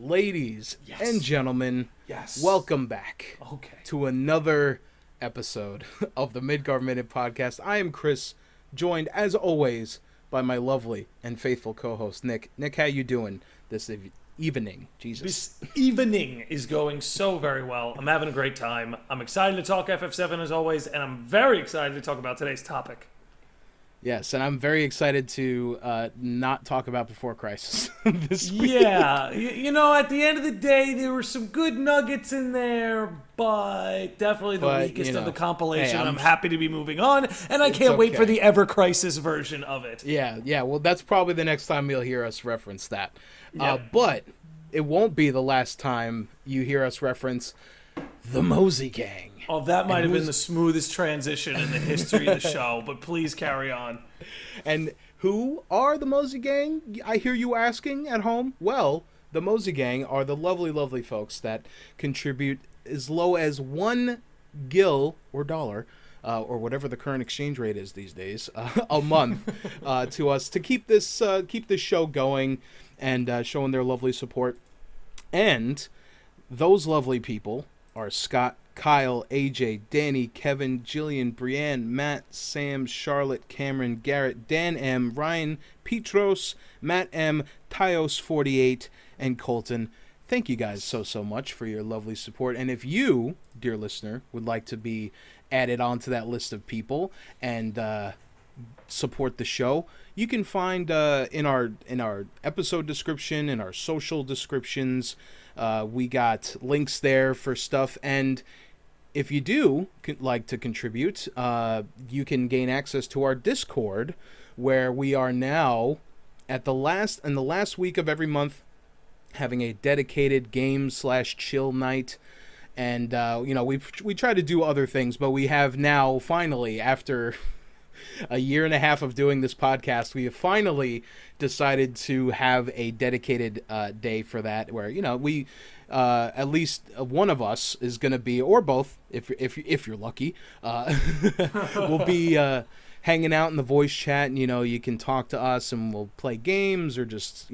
Ladies and gentlemen, welcome back to another episode of the Midgar Minute podcast. I am Chris, joined as always by my lovely and faithful co-host Nick. Nick, how you doing this evening? Jesus. This evening is going so very well. I'm having a great time. I'm excited to talk FF7 as always, and I'm very excited to talk about today's topic. Yes, and I'm very excited to not talk about Before Crisis this week. Yeah, you know, at the end of the day, there were some good nuggets in there, but definitely the weakest of the compilation. Hey, I'm happy to be moving on, and I can't wait for the Ever Crisis version of it. Yeah, well, that's probably the next time you'll hear us reference that. Yep. But it won't be the last time you hear us reference the Mosey Gang. Oh, that might have been the smoothest transition in the history of the show, but please carry on. And who are the Mosey Gang? I hear you asking at home. Well, the Mosey Gang are the lovely, lovely folks that contribute as low as $1 gil or dollar, or whatever the current exchange rate is these days, a month to us to keep this show going and showing their lovely support. And those lovely people are Scott, Kyle, AJ, Danny, Kevin, Jillian, Brienne, Matt, Sam, Charlotte, Cameron, Garrett, Dan M, Ryan, Petros, Matt M, Tyos48, and Colton. Thank you guys so much for your lovely support. And if you, dear listener, would like to be added onto that list of people and support the show, you can find in our episode description, in our social descriptions, we got links there for stuff. And if you do like to contribute, you can gain access to our Discord, where we are now in the last week of every month having a dedicated game/chill night. And we try to do other things, but we have now finally, after a year and a half of doing this podcast, we have finally decided to have a dedicated day for that, where we at least one of us is going to be, or both, if you're lucky, we'll be hanging out in the voice chat, and you can talk to us, and we'll play games or just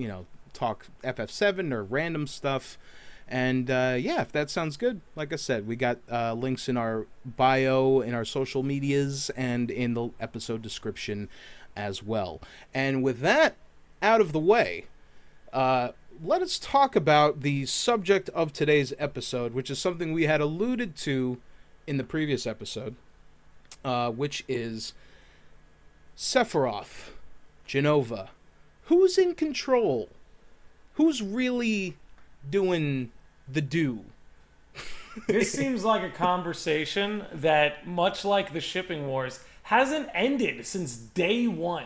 talk FF7 or random stuff. And if that sounds good, like I said, we got links in our bio, in our social medias, and in the episode description as well. And with that out of the way, let us talk about the subject of today's episode, which is something we had alluded to in the previous episode, which is Sephiroth, Genova. Who's in control? Who's really doing the do? This seems like a conversation that, much like the shipping wars, hasn't ended since day one.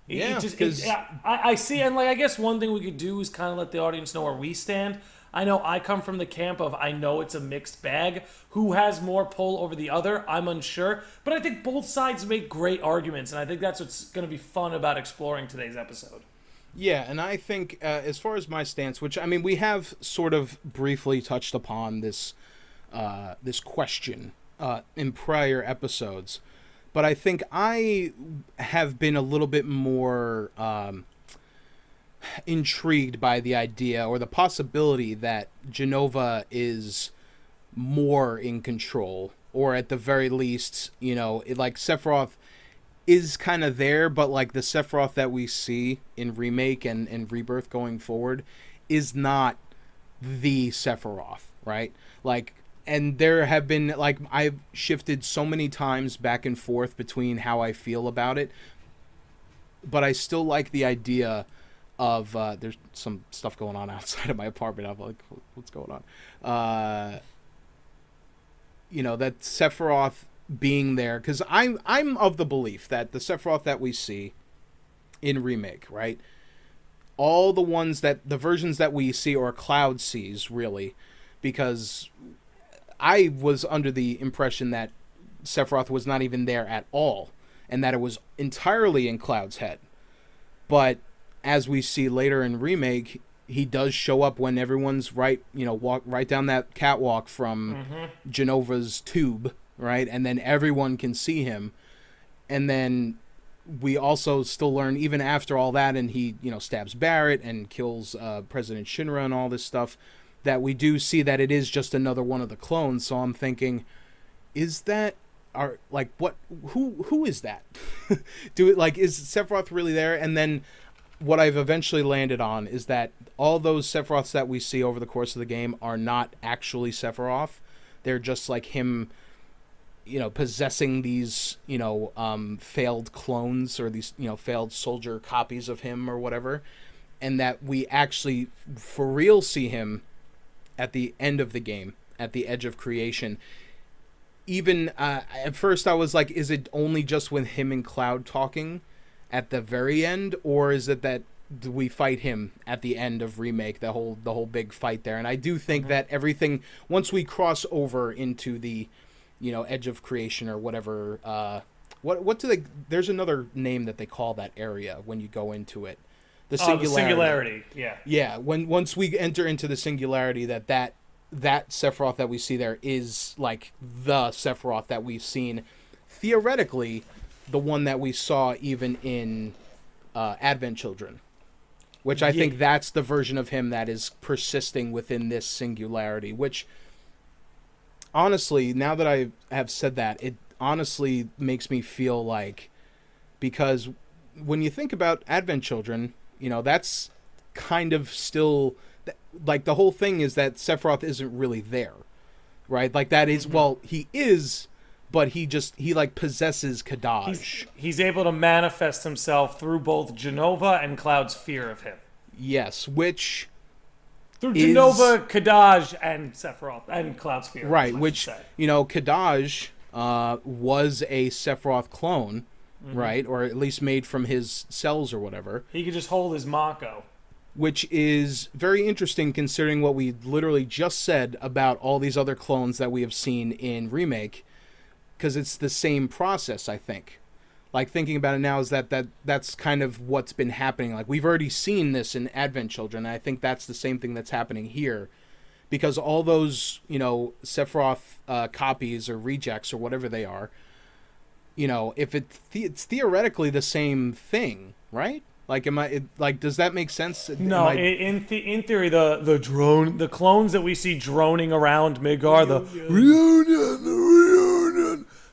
I see, and I guess one thing we could do is kind of let the audience know where we stand. I know I come from the camp of, I know it's a mixed bag. Who has more pull over the other? I'm unsure. But I think both sides make great arguments, and I think that's what's going to be fun about exploring today's episode. Yeah, and I think as far as my stance, which, I mean, we have sort of briefly touched upon this question in prior episodes, but I think I have been a little bit more intrigued by the idea or the possibility that Genova is more in control, or at the very least, like Sephiroth is kind of there, but like the Sephiroth that we see in Remake and Rebirth going forward is not the Sephiroth, right? Like, and there have been, like, I've shifted so many times back and forth between how I feel about it, but I still like the idea of, there's some stuff going on outside of my apartment. I'm like, what's going on? That Sephiroth being there, because I'm of the belief that the Sephiroth that we see in Remake, right, all the versions that we see, or Cloud sees, really, because I was under the impression that Sephiroth was not even there at all, and that it was entirely in Cloud's head. But as we see later in Remake, he does show up when everyone's walk right down that catwalk from Genova's tube, right? And then everyone can see him. And then we also still learn, even after all that, and he, stabs Barrett and kills President Shinra and all this stuff, that we do see that it is just another one of the clones. So I'm thinking, is that who is that? Is Sephiroth really there? And then what I've eventually landed on is that all those Sephiroths that we see over the course of the game are not actually Sephiroth. They're just like him, possessing these, failed clones, or these, failed soldier copies of him or whatever. And that we actually, for real, see him at the end of the game, at the edge of creation. Even at first I was like, is it only just with him and Cloud talking at the very end, or is it that we fight him at the end of Remake, the whole big fight there? And I do think that everything, once we cross over into the, edge of creation or whatever, what do they, there's another name that they call that area when you go into it. The singularity. The singularity, yeah. Yeah, once we enter into the singularity, that Sephiroth that we see there is like the Sephiroth that we've seen, theoretically, the one that we saw even in Advent Children, which I think that's the version of him that is persisting within this singularity, which honestly, now that I have said that, it honestly makes me feel like, because when you think about Advent Children, that's kind of still, like, the whole thing is that Sephiroth isn't really there, right? Like, that is, well, he is, but he like possesses Kadaj. He's able to manifest himself through both Genova and Cloud's fear of him. Yes, which through Genova, Kadaj, and Sephiroth, and Cloud's fear. Right, which, Kadaj was a Sephiroth clone, right? Or at least made from his cells or whatever. He could just hold his Mako. Which is very interesting considering what we literally just said about all these other clones that we have seen in Remake, because it's the same process, I think. Like, thinking about it now is that's kind of what's been happening. Like, we've already seen this in Advent Children, and I think that's the same thing that's happening here. Because all those, Sephiroth copies or rejects or whatever they are, if it's theoretically the same thing, right? Like, does that make sense? No, in theory, the clones that we see droning around Midgar, the reunion,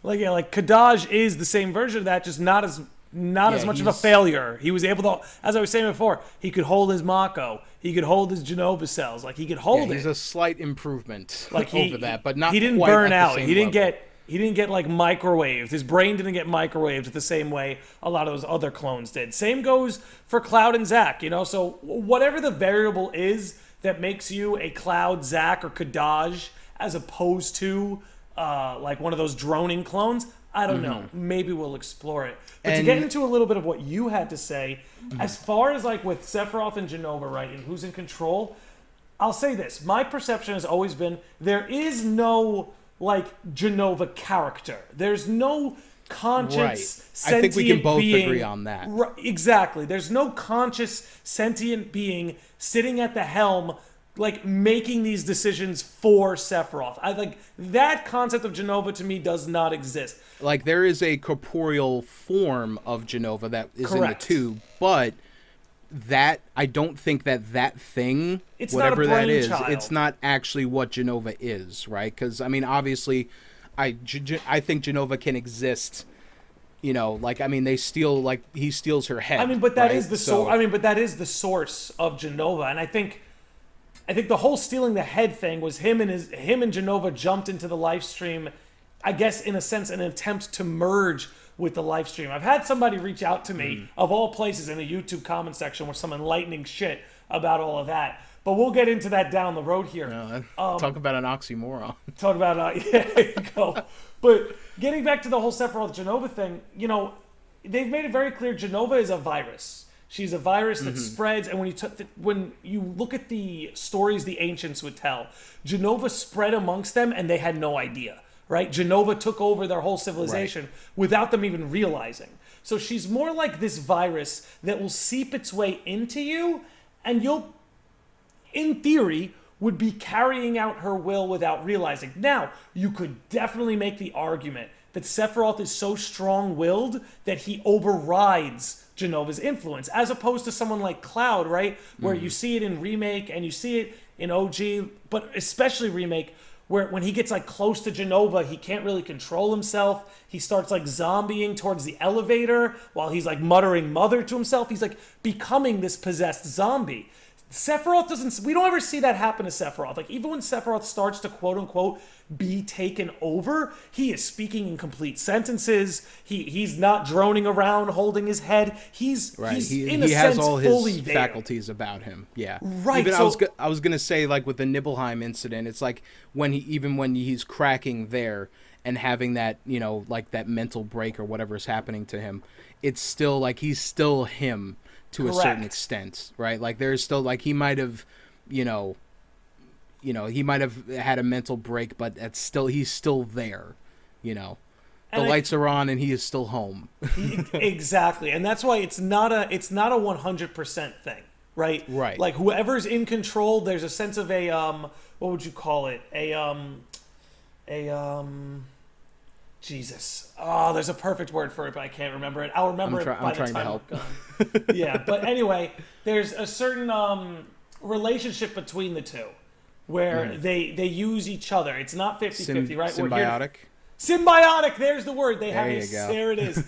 like Kadaj is the same version of that, just not as much of a failure. He was able to, as I was saying before, he could hold his Mako, he could hold his Genova cells, like he could hold it. He's a slight improvement over that, but not. He didn't quite burn at out. The same He didn't level. He didn't get like microwaved. His brain didn't get microwaved the same way a lot of those other clones did. Same goes for Cloud and Zack, So whatever the variable is that makes you a Cloud, Zack, or Kadaj, as opposed to like one of those droning clones, I don't know. Maybe we'll explore it. But to get into a little bit of what you had to say, as far as like with Sephiroth and Genova, right, and who's in control, I'll say this. My perception has always been there is no like Genova character. There's no conscious sentient I think we can both being, agree on that. Exactly. There's no conscious sentient being sitting at the helm like making these decisions for Sephiroth. I like that concept of Genova to me does not exist. Like, there is a corporeal form of Genova that is Correct. in the tube, but that I don't think that thing, It's whatever not a that is, brainchild. it's not actually what Genova is, right? Because I mean, obviously, I think Genova can exist. They steal, like, he steals her head. I mean, but that is right? the source. I mean, but that is the source of Genova, and I think the whole stealing the head thing was him and Genova jumped into the live stream. I guess in a sense, an attempt to merge with the live stream. I've had somebody reach out to me, of all places, in the YouTube comment section with some enlightening shit about all of that. But we'll get into that down the road here. Talk about an oxymoron. Talk about yeah, there you go. But getting back to the whole Sephiroth Genova thing, they've made it very clear Genova is a virus. She's a virus that spreads, and when you look at the stories the ancients would tell, Genova spread amongst them, and they had no idea. Right? Genova took over their whole civilization without them even realizing. So she's more like this virus that will seep its way into you, and you'll, in theory, would be carrying out her will without realizing. Now, you could definitely make the argument that Sephiroth is so strong-willed that he overrides Genova's influence, as opposed to someone like Cloud, right? Where you see it in Remake and you see it in OG, but especially Remake, where when he gets like close to Genova, he can't really control himself. He starts like zombieing towards the elevator while he's like muttering mother to himself. He's like becoming this possessed zombie. Sephiroth doesn't, we don't ever see that happen to Sephiroth. Like even when Sephiroth starts to quote unquote be taken over, he is speaking in complete sentences. He's not droning around holding his head. He's in a he sense has all fully his there. faculties about him. Yeah. Right. Even So, I was gonna say, like with the Nibelheim incident, it's like when he's cracking there and having that, you know, like that mental break or whatever is happening to him, it's still like he's still him to a certain extent, right? Like there's still like he might have, he might have had a mental break, but he's still there, you know. The lights are on and he is still home. Exactly. And that's why it's not a 100% thing, right? Right. Like whoever's in control, there's a sense of a what would you call it? Jesus. Oh, there's a perfect word for it, but I can't remember it. I'll remember it by the time I'm gone. Yeah, but anyway, there's a certain relationship between the two where they use each other. It's not 50-50, right? Symbiotic. Symbiotic. There's the word. They there have you go. There it is.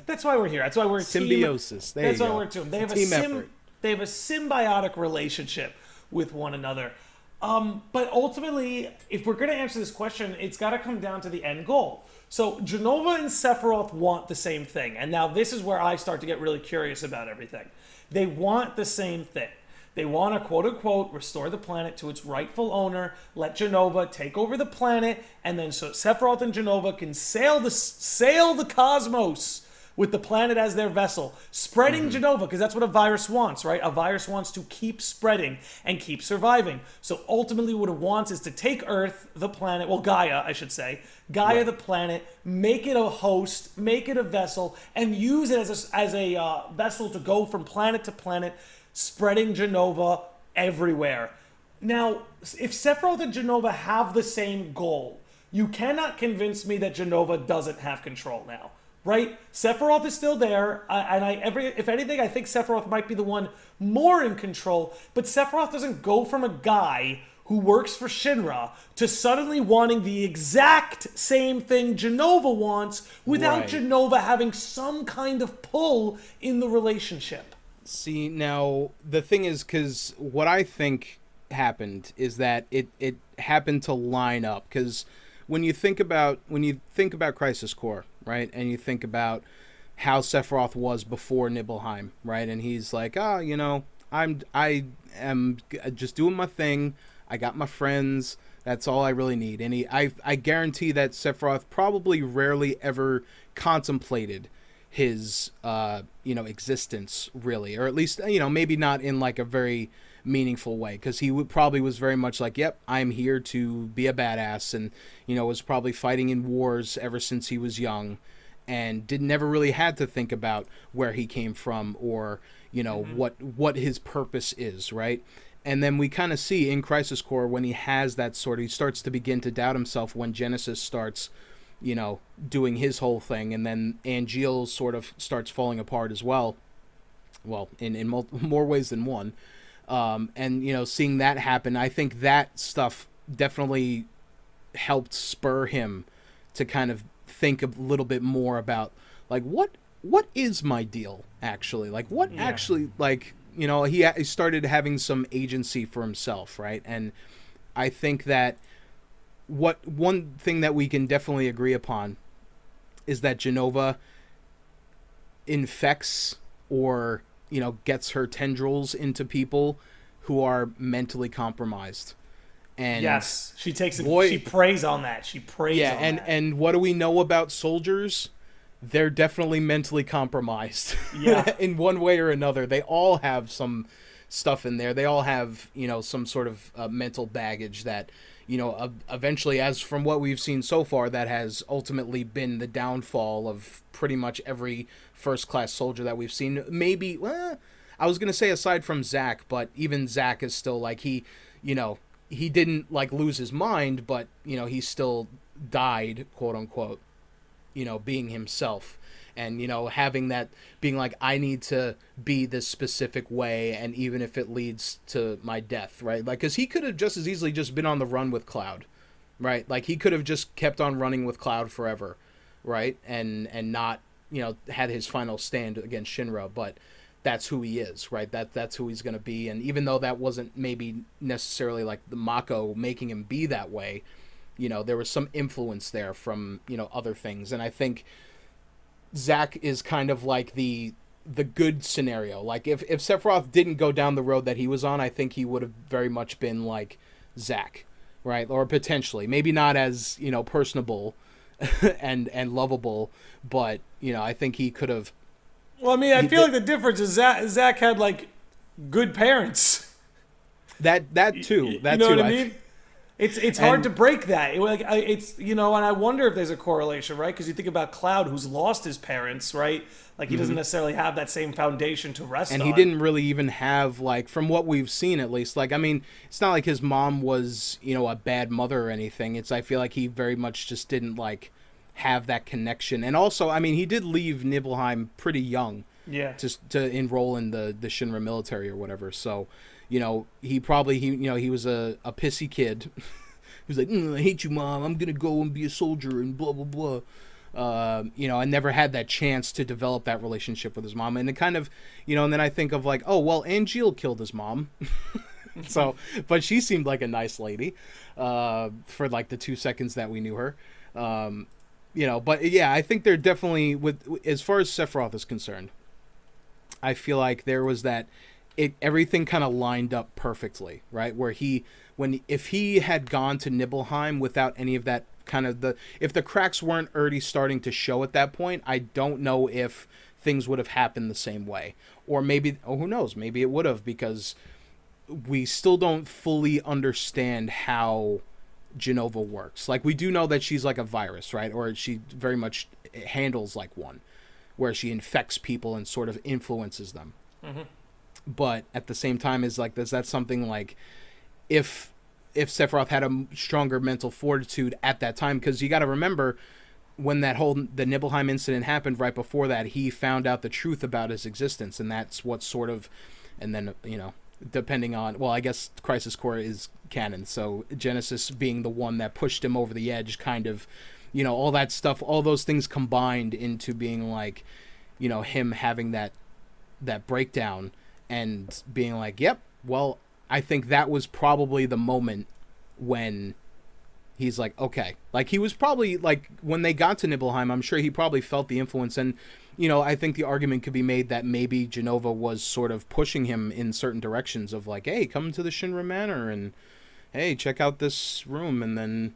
That's why we're here. That's why we're a symbiosis. Team. There That's you why go. we're a team. They have team effort. They have a symbiotic relationship with one another. But ultimately, if we're going to answer this question, it's got to come down to the end goal. So Genova and Sephiroth want the same thing. And now this is where I start to get really curious about everything. They want the same thing. They want to, quote-unquote, restore the planet to its rightful owner, let Genova take over the planet, and then so Sephiroth and Genova can sail the cosmos with the planet as their vessel, spreading Genova, because that's what a virus wants, right? A virus wants to keep spreading and keep surviving. So ultimately what it wants is to take Earth, the planet, well, Gaia, I should say, Gaia, the planet, make it a host, make it a vessel, and use it as a vessel to go from planet to planet, spreading Genova everywhere. Now, if Sephiroth and Genova have the same goal, you cannot convince me that Genova doesn't have control now. Right? Sephiroth is still there, if anything, I think Sephiroth might be the one more in control, but Sephiroth doesn't go from a guy who works for Shinra to suddenly wanting the exact same thing Genova wants without Genova having some kind of pull in the relationship. See, now, the thing is, because what I think happened is that it happened to line up, because when you think about Crisis Core, right, and you think about how Sephiroth was before Nibelheim, right, and he's like, I am just doing my thing, I got my friends, that's all I really need, and I guarantee that Sephiroth probably rarely ever contemplated his existence, really, or at least maybe not in like a very meaningful way, because he probably was very much like, yep, I'm here to be a badass, and was probably fighting in wars ever since he was young, and never really had to think about where he came from or what his purpose is, right? And then we kind of see in Crisis Core when he has that he starts to begin to doubt himself when Genesis starts doing his whole thing, and then Angeal sort of starts falling apart as well in more ways than one. And seeing that happen, I think that stuff definitely helped spur him to kind of think a little bit more about like what is my deal actually, like what actually, like he started having some agency for himself, right? And I think that one thing that we can definitely agree upon is that Genova infects or gets her tendrils into people who are mentally compromised. And yes, she she preys on that. She preys on that. And what do we know about soldiers? They're definitely mentally compromised. Yeah. In one way or another. They all have some stuff in there. They all have, some sort of mental baggage that, eventually, as from what we've seen so far, that has ultimately been the downfall of pretty much every first-class soldier that we've seen. Maybe, I was going to say aside from Zack, but even Zack is still like he didn't like lose his mind, but, he still died, quote unquote. being himself. And, having that, being like, I need to be this specific way, and even if it leads to my death, right? Like, because he could have just as easily just been on the run with Cloud, right? Like, he could have just kept on running with Cloud forever, right? And not, had his final stand against Shinra, but that's who he is, right? That's who he's going to be. And even though that wasn't maybe necessarily, like, the Mako making him be that way, there was some influence there from, other things. And I think Zack is kind of like the good scenario. Like, if Sephiroth didn't go down the road that he was on, I think he would have very much been like Zack, right? Or potentially, maybe not as, personable and lovable, but, I think he could have. Well, I mean, I feel like the difference is Zack had, like, good parents. That too. That you know too. What I mean? It's hard to break that. And I wonder if there's a correlation, right? Because you think about Cloud, who's lost his parents, right? Like, he doesn't necessarily have that same foundation to rest on. And he didn't really even have, like, from what we've seen at least, like, I mean, it's not like his mom was, a bad mother or anything. I feel like he very much just didn't, like, have that connection. And also, I mean, he did leave Nibelheim pretty young. Yeah. To enroll in the Shinra military or whatever. So, he probably, he was a pissy kid. He was like, I hate you, Mom. I'm going to go and be a soldier and blah, blah, blah. I never had that chance to develop that relationship with his mom. And it kind of, and then I think of like, oh, well, Angeal killed his mom. So, but she seemed like a nice lady for like the 2 seconds that we knew her. But yeah, I think they're definitely, as far as Sephiroth is concerned, I feel like there was that, everything kind of lined up perfectly, right? Where if he had gone to Nibelheim without any of that kind of if the cracks weren't already starting to show at that point, I don't know if things would have happened the same way. Or maybe, who knows, maybe it would have, because we still don't fully understand how Genova works. Like, we do know that she's like a virus, right? Or she very much handles like one, where she infects people and sort of influences them. Mm-hmm. But at the same time, is that something like, if Sephiroth had a stronger mental fortitude at that time, because you got to remember, when the Nibelheim incident happened, right before that, he found out the truth about his existence, and that's what sort of, and then, depending on, well, I guess Crisis Core is canon, so Genesis being the one that pushed him over the edge, kind of, all that stuff, all those things combined into being like, him having that breakdown and being like, yep, well, I think that was probably the moment when he's like, okay. Like, he was probably, like, when they got to Nibelheim, I'm sure he probably felt the influence. And, I think the argument could be made that maybe Genova was sort of pushing him in certain directions of, like, hey, come to the Shinra Manor, and, hey, check out this room, and then,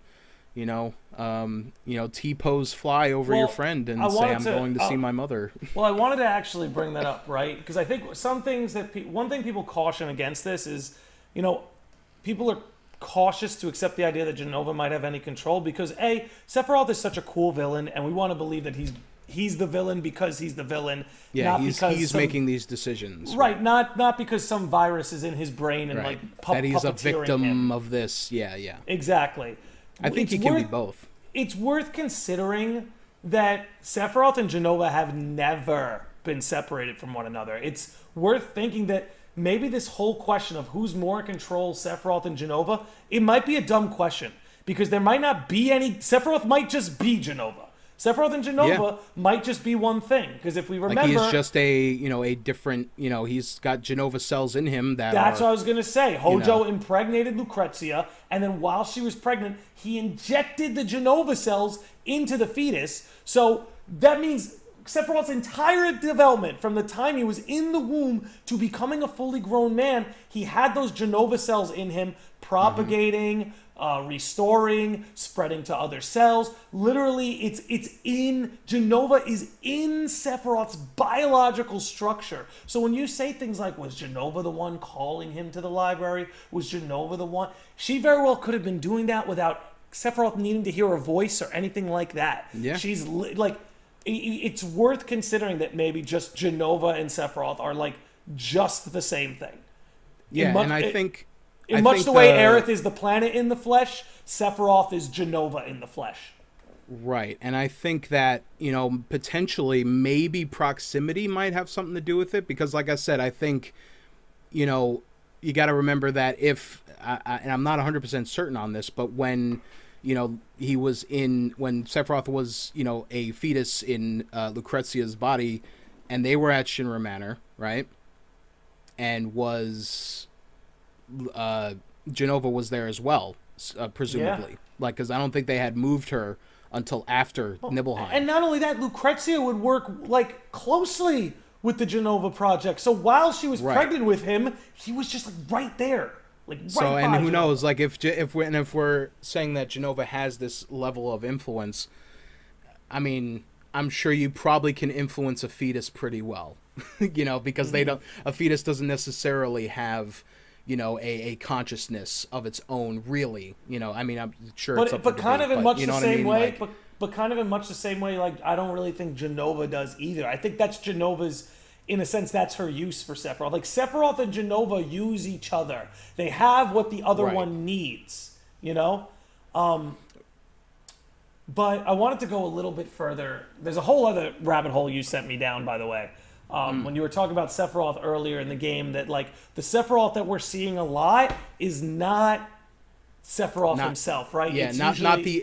T-pose fly over your friend and say, I'm going to see my mother. Well, I wanted to actually bring that up, right? Because I think some things one thing people caution against this is, people are cautious to accept the idea that Genova might have any control, because Sephiroth is such a cool villain, and we want to believe that he's the villain because he's the villain. Yeah, he's making these decisions. Right, not because some virus is in his brain and right. like that he's a victim him. Of this. Yeah. Exactly. I think he can be both. It's worth considering that Sephiroth and Genova have never been separated from one another. It's worth thinking that maybe this whole question of who's more in control, Sephiroth and Genova, it might be a dumb question, because there might not be any. Sephiroth might just be Genova. Sephiroth and Genova might just be one thing, because if we remember, like, he's just a different, he's got Genova cells in him that's what I was gonna say. Hojo impregnated Lucrezia, and then while she was pregnant, he injected the Genova cells into the fetus. So that means Sephiroth's entire development, from the time he was in the womb to becoming a fully grown man, he had those Genova cells in him, propagating, restoring, spreading to other cells. Literally, it's in Genova is in Sephiroth's biological structure. So when you say things like, was Genova the one calling him to the library? Was Genova the one? She very well could have been doing that without Sephiroth needing to hear her voice or anything like that. Yeah. She's like, it's worth considering that maybe just Genova and Sephiroth are like just the same thing. Yeah, and I think... In much the way Aerith is the planet in the flesh, Sephiroth is Genova in the flesh. Right. And I think that, potentially maybe proximity might have something to do with it because, like I said, I think, you got to remember that and I'm not 100% certain on this, but when, when Sephiroth was, a fetus in Lucrezia's body and they were at Shinra Manor, right? And Genova was there as well, presumably. Yeah. Like, because I don't think they had moved her until after Nibelheim. And not only that, Lucrezia would work like closely with the Genova project. So while she was pregnant with him, he was just like right there, like right. So and who Genova. knows? Like if we're saying that Genova has this level of influence, I mean, I'm sure you probably can influence a fetus pretty well, because a fetus doesn't necessarily have. A consciousness of its own, really. I mean, I'm sure it's up for but kind debate, of in much the same way. Like, but kind of in much the same way. Like I don't really think Genova does either. I think that's Genova's, in a sense, that's her use for Sephiroth. Like Sephiroth and Genova use each other. They have what the other one needs. But I wanted to go a little bit further. There's a whole other rabbit hole you sent me down, by the way. When you were talking about Sephiroth earlier in the game, that like the Sephiroth that we're seeing a lot is not Sephiroth himself, right? Yeah, it's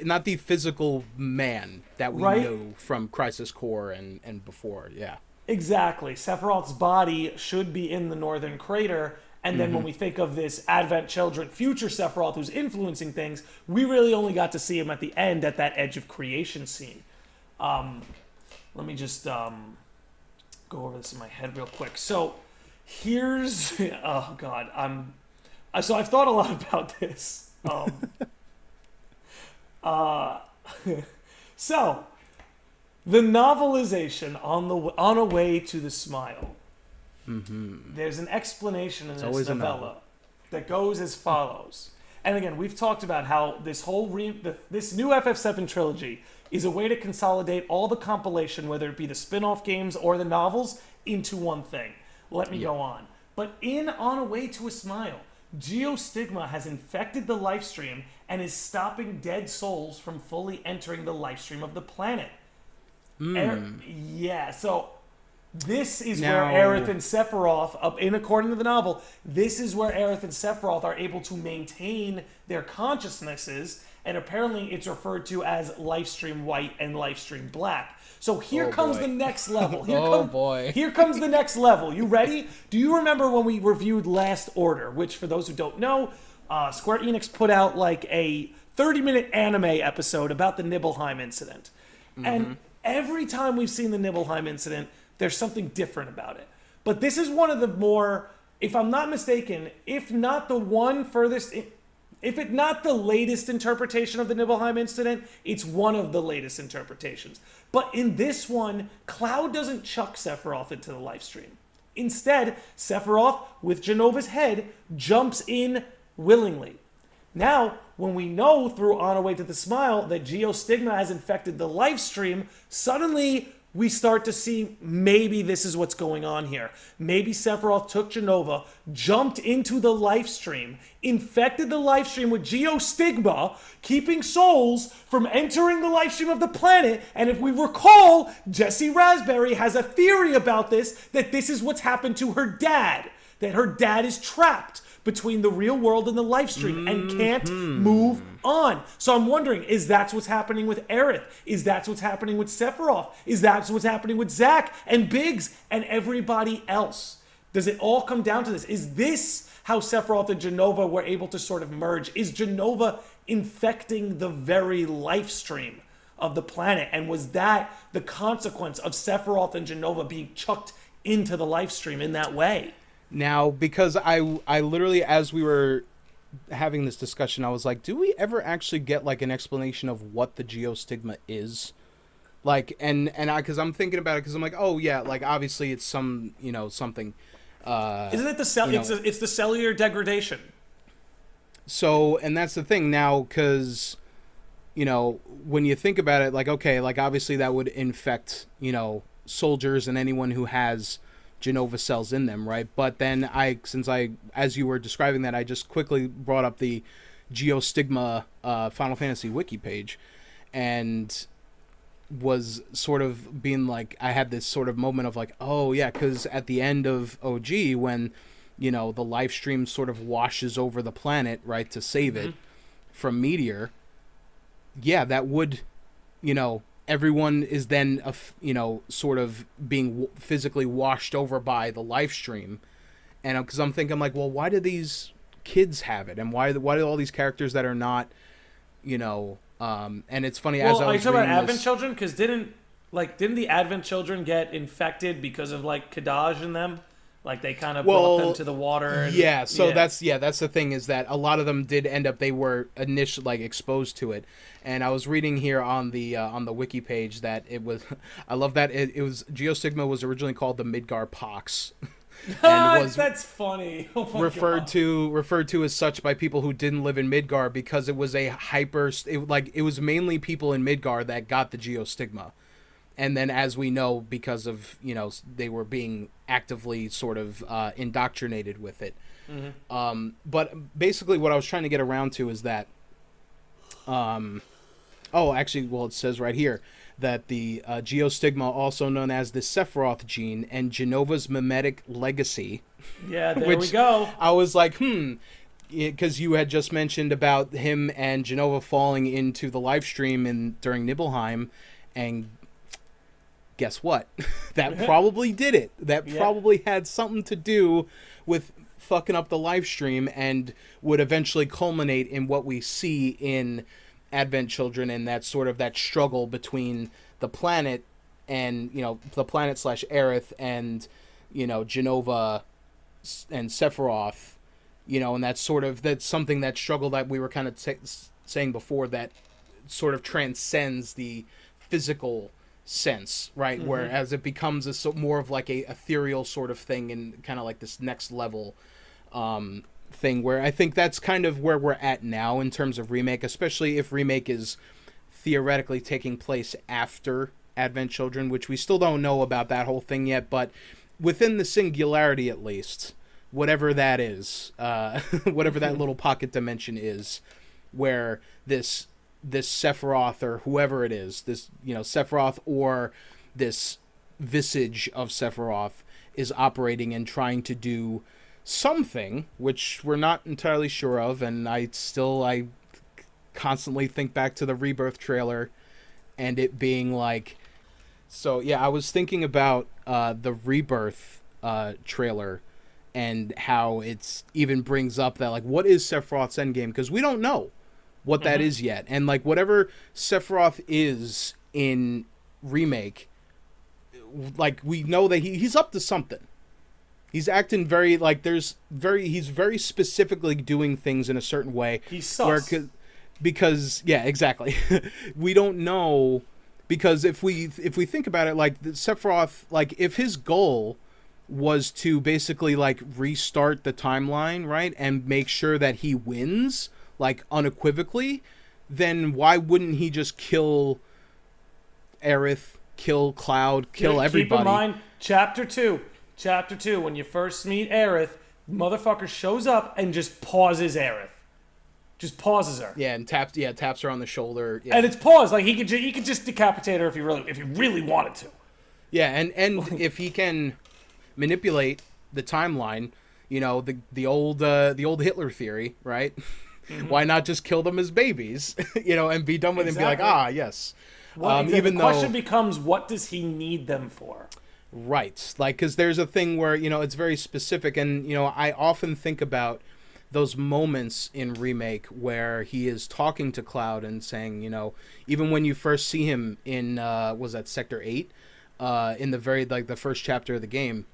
not the physical man that we know from Crisis Core and before. Yeah, exactly. Sephiroth's body should be in the Northern Crater, and then when we think of this Advent Children future Sephiroth who's influencing things, we really only got to see him at the end at that Edge of Creation scene. Let me just go over this in my head real quick. So here's oh god, so I've thought a lot about this. So the novelization on a way to the smile. There's an explanation in this novella that goes as follows. And again, we've talked about how this whole this new FF7 trilogy is a way to consolidate all the compilation, whether it be the spin-off games or the novels, into one thing. Let me go on. But On a Way to a Smile, Geostigma has infected the lifestream and is stopping dead souls from fully entering the lifestream of the planet. So this is where Aerith and Sephiroth, according to the novel, this is where Aerith and Sephiroth are able to maintain their consciousnesses, and apparently it's referred to as Lifestream White and Lifestream Black. So here comes the next level. Here comes the next level. You ready? Do you remember when we reviewed Last Order, which, for those who don't know, Square Enix put out like a 30-minute anime episode about the Nibelheim incident. And every time we've seen the Nibelheim incident, there's something different about it. But this is one of the more, if I'm not mistaken, if not the latest interpretation of the Nibelheim incident, it's one of the latest interpretations. But in this one, Cloud doesn't chuck Sephiroth into the lifestream. Instead, Sephiroth, with Genova's head, jumps in willingly. Now, when we know through On a Way to the Smile that Geostigma has infected the lifestream, suddenly we start to see maybe this is what's going on here. Maybe Sephiroth took Genova, jumped into the lifestream, infected the lifestream with Geostigma, keeping souls from entering the lifestream of the planet. And if we recall, Jessie Raspberry has a theory about this, that this is what's happened to her dad, that her dad is trapped between the real world and the lifestream and can't move on. So I'm wondering, is that what's happening with Aerith? Is that what's happening with Sephiroth? Is that what's happening with Zack and Biggs and everybody else? Does it all come down to this? Is this how Sephiroth and Genova were able to sort of merge? Is Genova infecting the very lifestream of the planet? And was that the consequence of Sephiroth and Genova being chucked into the lifestream in that way? Now, because I literally, as we were having this discussion, I was like, do we ever actually get like an explanation of what the Geostigma is? Like, because I'm thinking about it, because I'm like, oh yeah, like obviously it's some, something. Isn't it the cell? It's the cellular degradation. So, and that's the thing now, because, when you think about it, like, okay, like obviously that would infect, soldiers and anyone who has Genova cells in them, right? But then as you were describing that, I just quickly brought up the Geostigma Final Fantasy wiki page, and was sort of being like, I had this sort of moment of like, oh yeah, because at the end of OG, when the life stream sort of washes over the planet, right, to save it from Meteor, yeah, that would, everyone is then sort of being physically washed over by the life stream. And because I'm thinking like, well, why do these kids have it, and why do all these characters that are not, and it's funny, as I was are you talking about reading Advent this, Children? Because didn't the Advent Children get infected because of like Kadaj in them? Like they kind of brought them to the water. And, that's the thing, is that a lot of them did end up, they were initially like exposed to it. And I was reading here on the wiki page that it was, I love that it was, Geostigma was originally called the Midgar Pox. And was that's funny. Oh my referred to as such by people who didn't live in Midgar, because it was it was mainly people in Midgar that got the Geostigma. And then, as we know, because of, they were being actively sort of indoctrinated with it. Mm-hmm. But basically what I was trying to get around to is that, it says right here that the Geostigma, also known as the Sephiroth gene, and Genova's mimetic legacy. Yeah, there we go. I was like, because you had just mentioned about him and Genova falling into the live stream during Nibelheim, and guess what? That probably did it. That probably had something to do with fucking up the live stream, and would eventually culminate in what we see in Advent Children, and that sort of that struggle between the planet and, the planet / Aerith and, Genova and Sephiroth, and that's something, that struggle that we were kind of saying before, that sort of transcends the physical sense, right? Mm-hmm. Whereas it becomes more of like a ethereal sort of thing, and kind of like this next level thing, where I think that's kind of where we're at now in terms of Remake, especially if Remake is theoretically taking place after Advent Children, which we still don't know about that whole thing yet, but within the singularity at least, whatever that is, whatever that little pocket dimension is, where this Sephiroth, or whoever it is, this, Sephiroth, or this visage of Sephiroth, is operating and trying to do something, which we're not entirely sure of, and I constantly think back to the Rebirth trailer, and it being like, so yeah, I was thinking about the Rebirth trailer, and how it's even brings up that, like, what is Sephiroth's endgame, because we don't know what that is yet, and like whatever Sephiroth is in Remake, like we know that he's up to something. He's acting very like he's very specifically doing things in a certain way. He's sus. Because yeah, exactly. We don't know, because if we think about it, like Sephiroth, like if his goal was to basically like restart the timeline, right, and make sure that he wins like unequivocally, then why wouldn't he just kill Aerith, kill Cloud, kill everybody? Keep in mind, Chapter 2, when you first meet Aerith, motherfucker shows up and just pauses Aerith. Just pauses her. Yeah, and taps her on the shoulder. Yeah. And it's paused. Like he could just decapitate her if he really wanted to. Yeah, and if he can manipulate the timeline, the old Hitler theory, right? Mm-hmm. Why not just kill them as babies, and be done with it and be like, yes. Well, the question becomes, what does he need them for? Right. Like, because there's a thing where, it's very specific. And, I often think about those moments in Remake where he is talking to Cloud and saying, even when you first see him in, was that Sector 8? In the very, like, the first chapter of the game.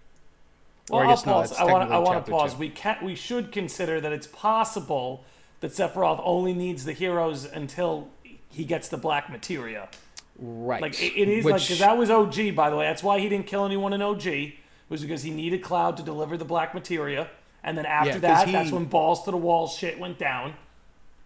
Well, I'll pause. I want to pause. 2. We should consider that it's possible that Sephiroth only needs the heroes until he gets the black materia. Right. Like, it is like, because that was OG, by the way. That's why he didn't kill anyone in OG, was because he needed Cloud to deliver the black materia. And then after that's when balls to the wall shit went down.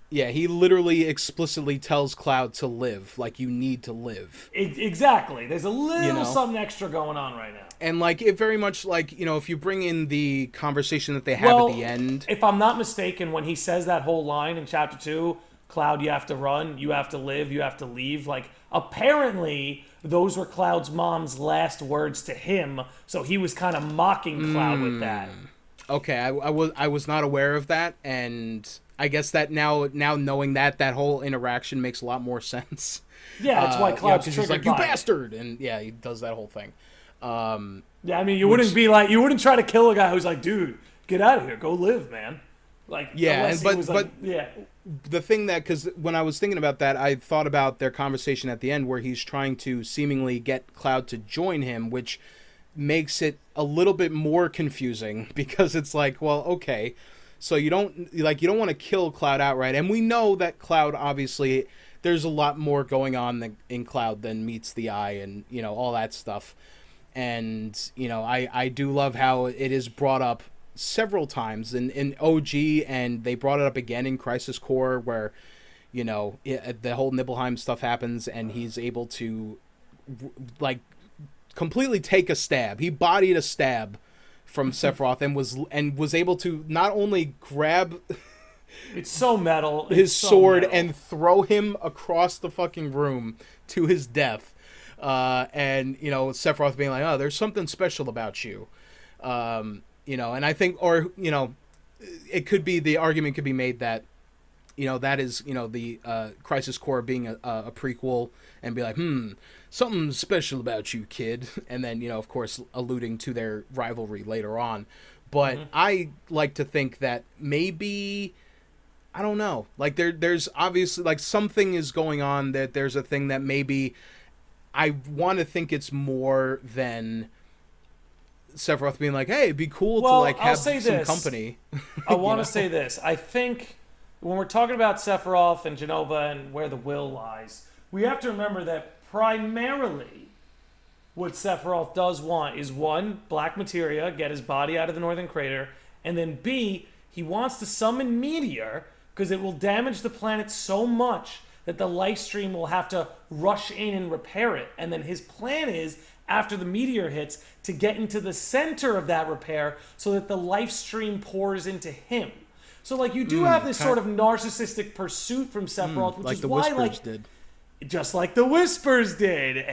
Yeah, he literally explicitly tells Cloud to live. Like, you need to live. Exactly. There's a little something extra going on right now. And, like, it very much, like, if you bring in the conversation that they have at the end. If I'm not mistaken, when he says that whole line in Chapter 2, Cloud, you have to run, you have to live, you have to leave. Like, apparently, those were Cloud's mom's last words to him, so he was kind of mocking Cloud with that. Okay, I was not aware of that, and I guess that now knowing that whole interaction makes a lot more sense. Yeah, that's why Cloud's because triggered he's like, "You by it. bastard," and yeah, he does that whole thing. Yeah, I mean, you wouldn't try to kill a guy who's like, dude, get out of here, go live, man. Like, yeah, unless he was like, yeah. The thing that, because when I was thinking about that, I thought about their conversation at the end where he's trying to seemingly get Cloud to join him, which makes it a little bit more confusing because it's like, well, okay, so you don't want to kill Cloud outright, and we know that Cloud, obviously there's a lot more going on in Cloud than meets the eye, and all that stuff. And I do love how it is brought up several times in OG, and they brought it up again in Crisis Core, where the whole Nibelheim stuff happens, and he's able to like completely take a stab. He bodied a stab from Sephiroth and was able to not only grab it's so metal. his sword and throw him across the fucking room to his death. And Sephiroth being like, "Oh, there's something special about you," and I think, or it could be, the argument could be made that that is the Crisis Core being a prequel, and be like, something special about you, kid, and then of course alluding to their rivalry later on. But I like to think that maybe, I don't know, like there's obviously like something is going on, that there's a thing that maybe. I want to think it's more than Sephiroth being like, "Hey, it'd be cool to like have some company." I want to say this. I think when we're talking about Sephiroth and Genova and where the will lies, we have to remember that primarily what Sephiroth does want is, one, black materia, get his body out of the Northern Crater, and then B, he wants to summon Meteor because it will damage the planet so much that the life stream will have to rush in and repair it. And then his plan is, after the meteor hits, to get into the center of that repair so that the life stream pours into him. So, like, you do have this sort of narcissistic pursuit from Sephiroth, which like is the why, Whispers did. Just like the Whispers did.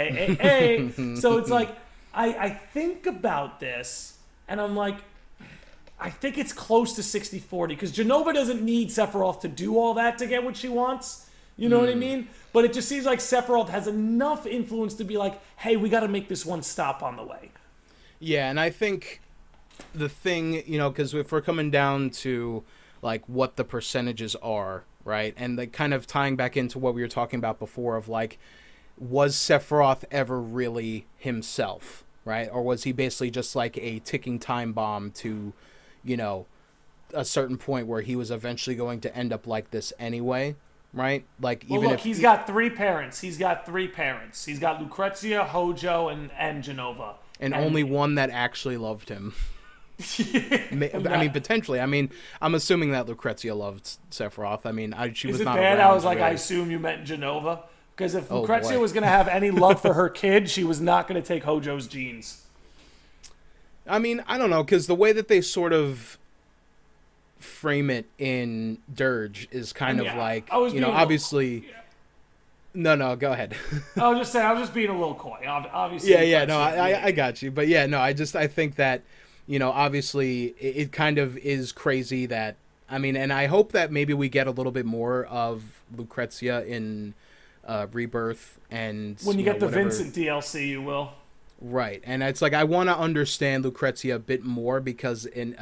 So it's like, I think about this, and I'm like, I think it's close to 60-40, because Genova doesn't need Sephiroth to do all that to get what she wants. You know what I mean? But it just seems like Sephiroth has enough influence to be like, hey, we got to make this one stop on the way. Yeah, and I think the thing, because if we're coming down to like what the percentages are, right? And like kind of tying back into what we were talking about before of like, was Sephiroth ever really himself, right? Or was he basically just like a ticking time bomb to, a certain point where he was eventually going to end up like this anyway? Right? Like, well, even look, if he's got three parents. He's got Lucrezia, Hojo, and Genova. And only one that actually loved him. I mean, potentially. I mean, I'm assuming that Lucrezia loved Sephiroth. I mean, she was not around. I was like, really. I assume you meant Genova. Because if Lucrezia was going to have any love for her kid, she was not going to take Hojo's genes. I mean, I don't know, because the way that they sort of frame it in Dirge is kind of like, obviously. No, go ahead. I was just saying, I was just being a little coy. Obviously. Yeah, no, I got you. But yeah, no, I think that, obviously it kind of is crazy that, I mean, and I hope that maybe we get a little bit more of Lucrezia in Rebirth, and when you get the whatever. Vincent DLC, you will. Right, and it's like I want to understand Lucrezia a bit more, because in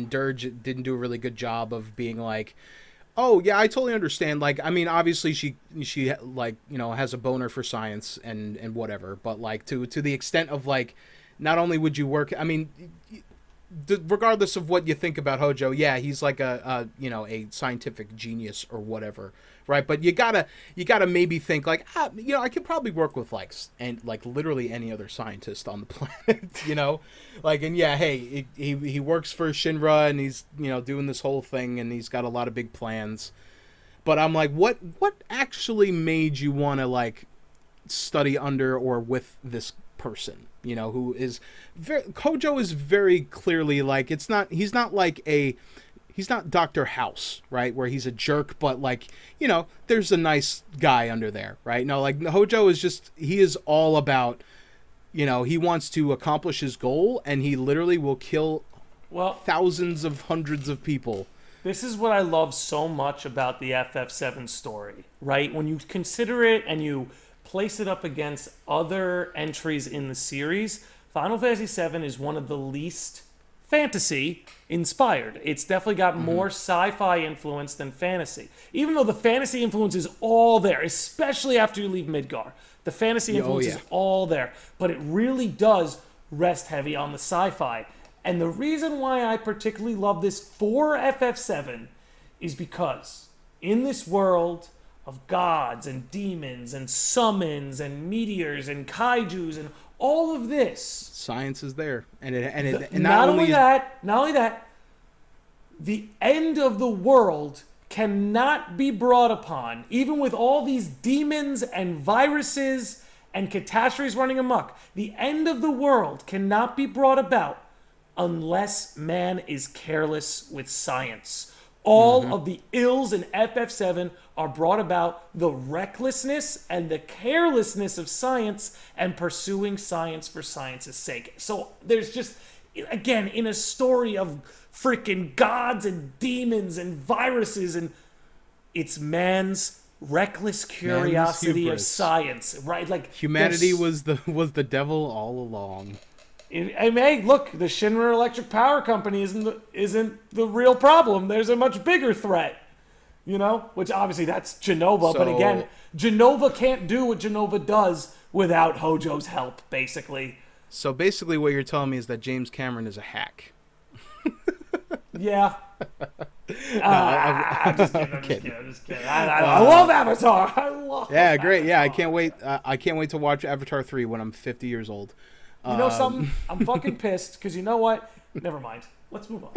Dirge it didn't do a really good job of being like, oh yeah, I totally understand. Like, I mean, obviously she like, has a boner for science and whatever, but like to the extent of like, not only would you work, I mean, regardless of what you think about Hojo, yeah, he's like a scientific genius or whatever, right? But you gotta maybe think like, I could probably work with like literally any other scientist on the planet, like, and yeah, hey, he works for Shinra, and he's doing this whole thing, and he's got a lot of big plans. But I'm like, what actually made you want to like study under or with this person? Who is Hojo is very clearly like, he's not like a he's not Dr. House, right? Where he's a jerk, but like, you know, there's a nice guy under there, right? No, like Hojo is just, he is all about, you know, he wants to accomplish his goal, and he literally will kill thousands of hundreds of people. This is what I love so much about the FF7 story, right? When you consider it and you place it up against other entries in the series, Final Fantasy VII is one of the least fantasy inspired. It's definitely got more sci-fi influence than fantasy. Even though the fantasy influence is all there, especially after you leave Midgar. The fantasy influence is all there. But it really does rest heavy on the sci-fi. And the reason why I particularly love this for FF7 is because in this world of gods and demons and summons and meteors and kaijus and all of this, science is there, and not only that, the end of the world cannot be brought upon, even with all these demons and viruses and catastrophes running amok. The end of the world cannot be brought about unless man is careless with science. All of the ills in FF7 are brought about the recklessness and the carelessness of science and pursuing science for science's sake. So there's just, again, in a story of freaking gods and demons and viruses, and it's man's reckless curiosity of science, right? Like humanity was the devil all along. Hey, look, the Shinra Electric Power Company isn't the real problem. There's a much bigger threat, you know? Which obviously that's Genova, but again, Genova can't do what Genova does without Hojo's help, basically. So basically what you're telling me is that James Cameron is a hack. Yeah. I'm just kidding. I love Avatar. Yeah, great. Yeah, I can't wait. I can't wait to watch Avatar 3 when I'm 50 years old. You know something? I'm fucking pissed because you know what? Never mind. Let's move on.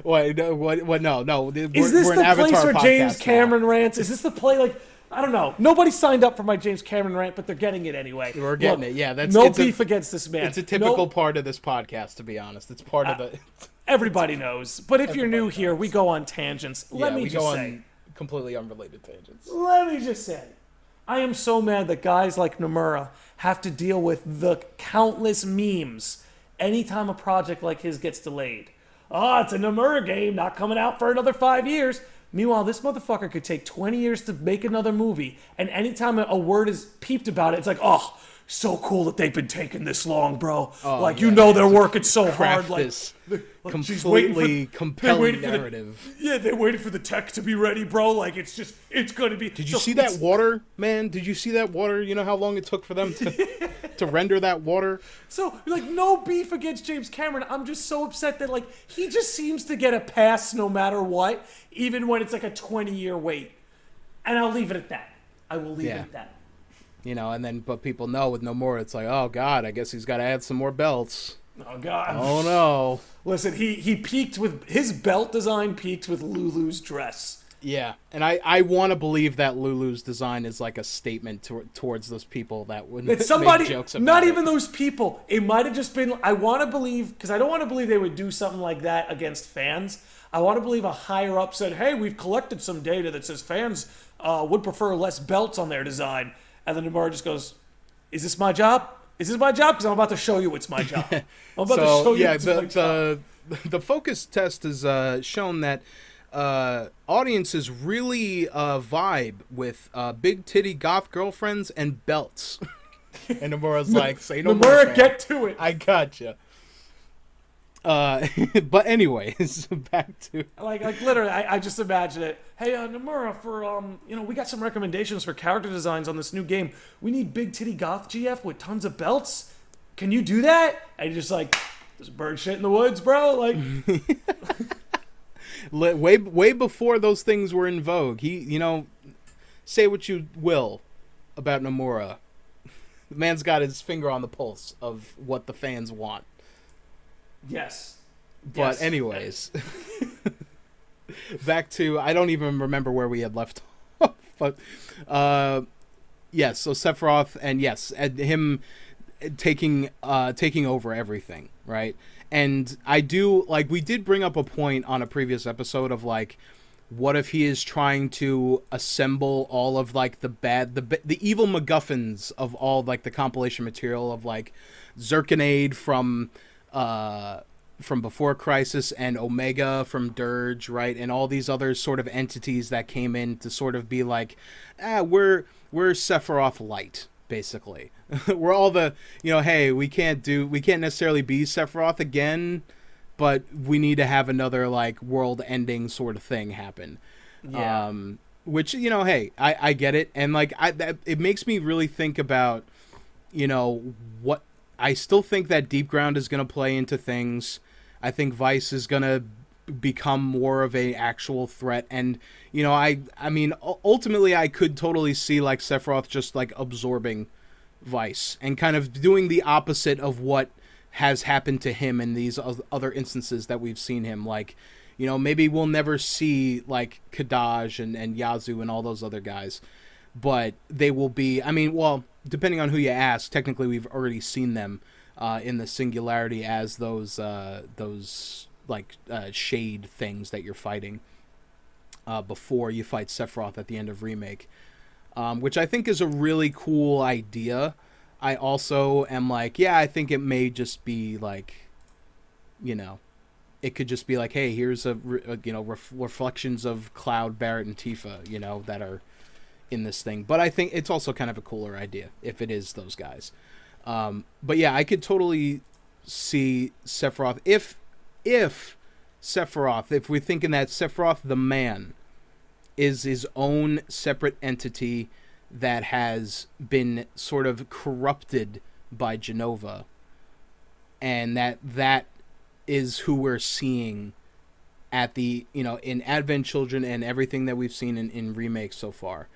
What? No. Is this the place where James Cameron rants? Is this the play? Like, I don't know. Nobody signed up for my James Cameron rant, but they're getting it anyway. We're getting it. Yeah, that's no beef against this man. It's a typical part of this podcast, to be honest. It's part of the. Everybody knows. But if you're new here, we go on tangents. Let me just say, completely unrelated tangents. Let me just say, I am so mad that guys like Nomura have to deal with the countless memes anytime a project like his gets delayed. Oh, it's a Nomura game, not coming out for another 5 years. Meanwhile, this motherfucker could take 20 years to make another movie, and anytime a word is peeped about it, it's like, oh, so cool that they've been taking this long, bro. They're working so hard. Like, completely compelling narrative. They waited for the tech to be ready, bro. Like, it's going to be. Did you see that water, man? Did you see that water? You know how long it took for them to render that water? So, like, no beef against James Cameron. I'm just so upset that, like, he just seems to get a pass no matter what, even when it's like a 20-year wait. And I'll leave it at that. I will leave it at that. You know, but people know with Nomura, it's like, oh God, I guess he's got to add some more belts. Oh God. Oh no. Listen, he peaked with his belt design peaked with Lulu's dress. Yeah, and I want to believe that Lulu's design is like a statement towards those people that would make jokes about not even those people. It might have just been. I want to believe, because I don't want to believe they would do something like that against fans. I want to believe a higher up said, "Hey, we've collected some data that says fans would prefer less belts on their design." And then Nomura just goes, "Is this my job? Is this my job? Because I'm about to show you it's my job. I'm about to show you it's my job." The focus test has shown that audiences really vibe with big titty goth girlfriends and belts. And Nomura's like, "Say no more, Nomura, get to it. I gotcha." But anyways, back to like literally, I just imagine it. Hey, Nomura, for we got some recommendations for character designs on this new game. We need big titty goth GF with tons of belts. Can you do that? And you're just like, there's bird shit in the woods, bro. Like, way before those things were in vogue. He, say what you will about Nomura, the man's got his finger on the pulse of what the fans want. Yes. But anyways, back to, I don't even remember where we had left off, but yes, so Sephiroth and him taking over everything, right? And I do, like, we did bring up a point on a previous episode of, like, what if he is trying to assemble all of, like, the evil MacGuffins of all, like, the compilation material of, like, Zirconade from Before Crisis and Omega from Dirge, right? And all these other sort of entities that came in to sort of be like, we're Sephiroth light, basically. We're all the, hey, we can't necessarily be Sephiroth again, but we need to have another, like, world-ending sort of thing happen. Yeah. Which, hey, I get it. And, like, it makes me really think about, what... I still think that Deep Ground is going to play into things. I think Vice is going to become more of a actual threat. And, I mean, ultimately, I could totally see, like, Sephiroth just, like, absorbing Vice and kind of doing the opposite of what has happened to him in these other instances that we've seen him. Like, maybe we'll never see, like, Kadaj and Yazoo and all those other guys. But they will be, I mean, well, depending on who you ask, technically we've already seen them in the Singularity as those shade things that you're fighting before you fight Sephiroth at the end of Remake. Which I think is a really cool idea. I also am like, yeah, I think it may just be like, it could just be like, hey, here's reflections of Cloud, Barret, and Tifa, that are in this thing. But I think it's also kind of a cooler idea if it is those guys. But yeah, I could totally see Sephiroth if we're thinking that Sephiroth the man is his own separate entity that has been sort of corrupted by Genova, and that is who we're seeing at the, in Advent Children and everything that we've seen in remakes so far.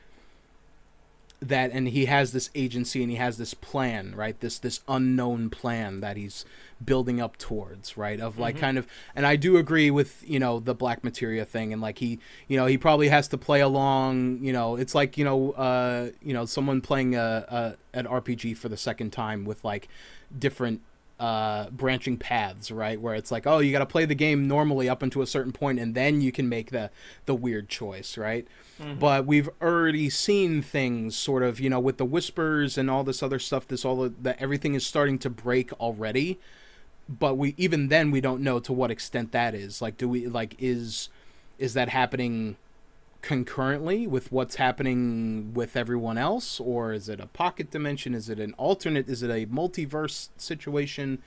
That, and he has this agency and he has this plan, right? This unknown plan that he's building up towards, right? Of like kind of, and I do agree with, the Black Materia thing, and like he probably has to play along, it's like, someone playing an RPG for the second time with like different branching paths, right? Where it's like, oh, you got to play the game normally up until a certain point and then you can make the weird choice, right? But we've already seen things sort of, with the whispers and all this other stuff, that everything is starting to break already. But even then we don't know to what extent that is. Like, is that happening concurrently with what's happening with everyone else, or is it a pocket dimension? Is it an alternate? Is it a multiverse situation?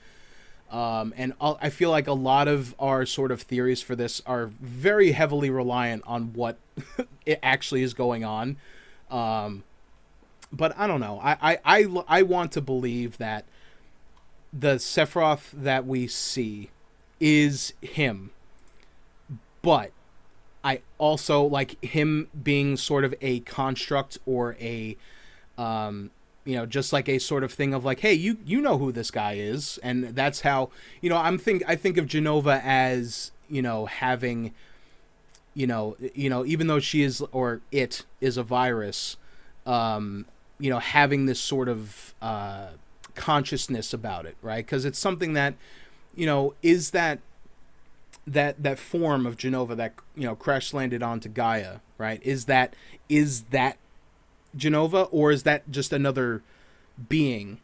And I feel like a lot of our sort of theories for this are very heavily reliant on what it actually is going on. But I don't know. I want to believe that the Sephiroth that we see is him, but I also like him being sort of a construct or a, just like a sort of thing of like, hey, you know who this guy is, and that's how, I think of Genova as, having, even though she is, or it is a virus, having this sort of consciousness about it, right? Because it's something that, is that form of Genova that crash landed onto Gaia, right? Is that Genova, or is that just another being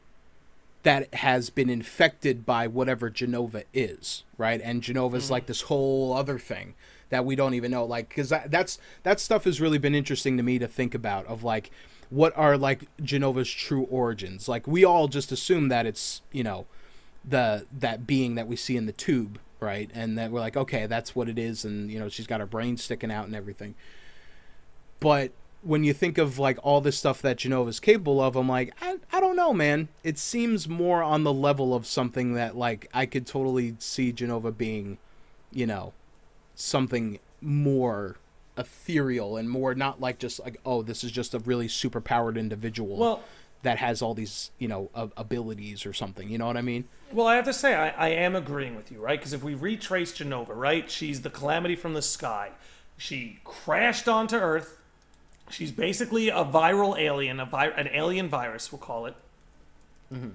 that has been infected by whatever Genova is, right? And Genova's like this whole other thing that we don't even know, like, because that stuff has really been interesting to me to think about, of like, what are like Genova's true origins? Like, we all just assume that it's that being that we see in the tube, right? And that we're like, okay, that's what it is, and she's got her brain sticking out and everything. But when you think of like all this stuff that Genova's capable of, I'm like, I don't know, man. It seems more on the level of something that like I could totally see Genova being, something more ethereal and more not like just like, oh, this is just a really super powered individual that has all these, abilities or something. You know what I mean? Well, I have to say, I am agreeing with you, right? Because if we retrace Genova, right, she's the calamity from the sky. She crashed onto Earth. She's basically a viral alien, an alien virus, we'll call it.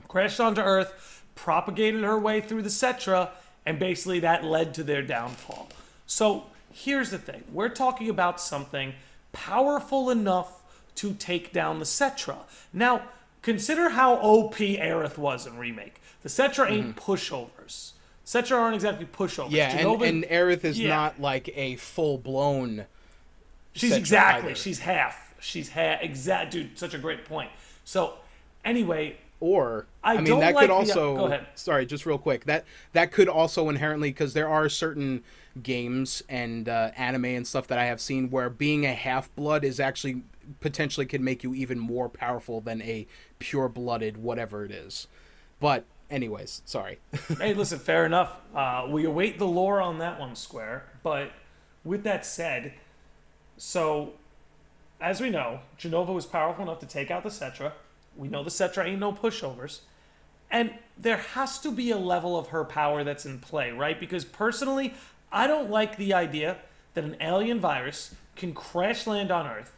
Crashed onto Earth, propagated her way through the Cetra, And basically that led to their downfall. So here's the thing. We're talking about something powerful enough to take down the Cetra. Now, consider how OP Aerith was in Remake. The Cetra ain't pushovers. Cetra aren't exactly pushovers. Yeah, Genova, and Aerith is not like a full-blown She's Cetra exactly. either. She's half. She's half. Exact. Dude, such a great point. So, anyway... Or I mean, don't that like could also. Go ahead. Sorry, just real quick. That could also inherently, because there are certain games and anime and stuff that I have seen where being a half blood is actually potentially could make you even more powerful than a pure blooded whatever it is. But anyways, sorry. Hey, listen, fair enough. We await the lore on that one, Square. But with that said, so as we know, Genova was powerful enough to take out the Cetra. We know the Cetra ain't no pushovers. And there has to be a level of her power that's in play, right? Because personally, I don't like the idea that an alien virus can crash land on Earth,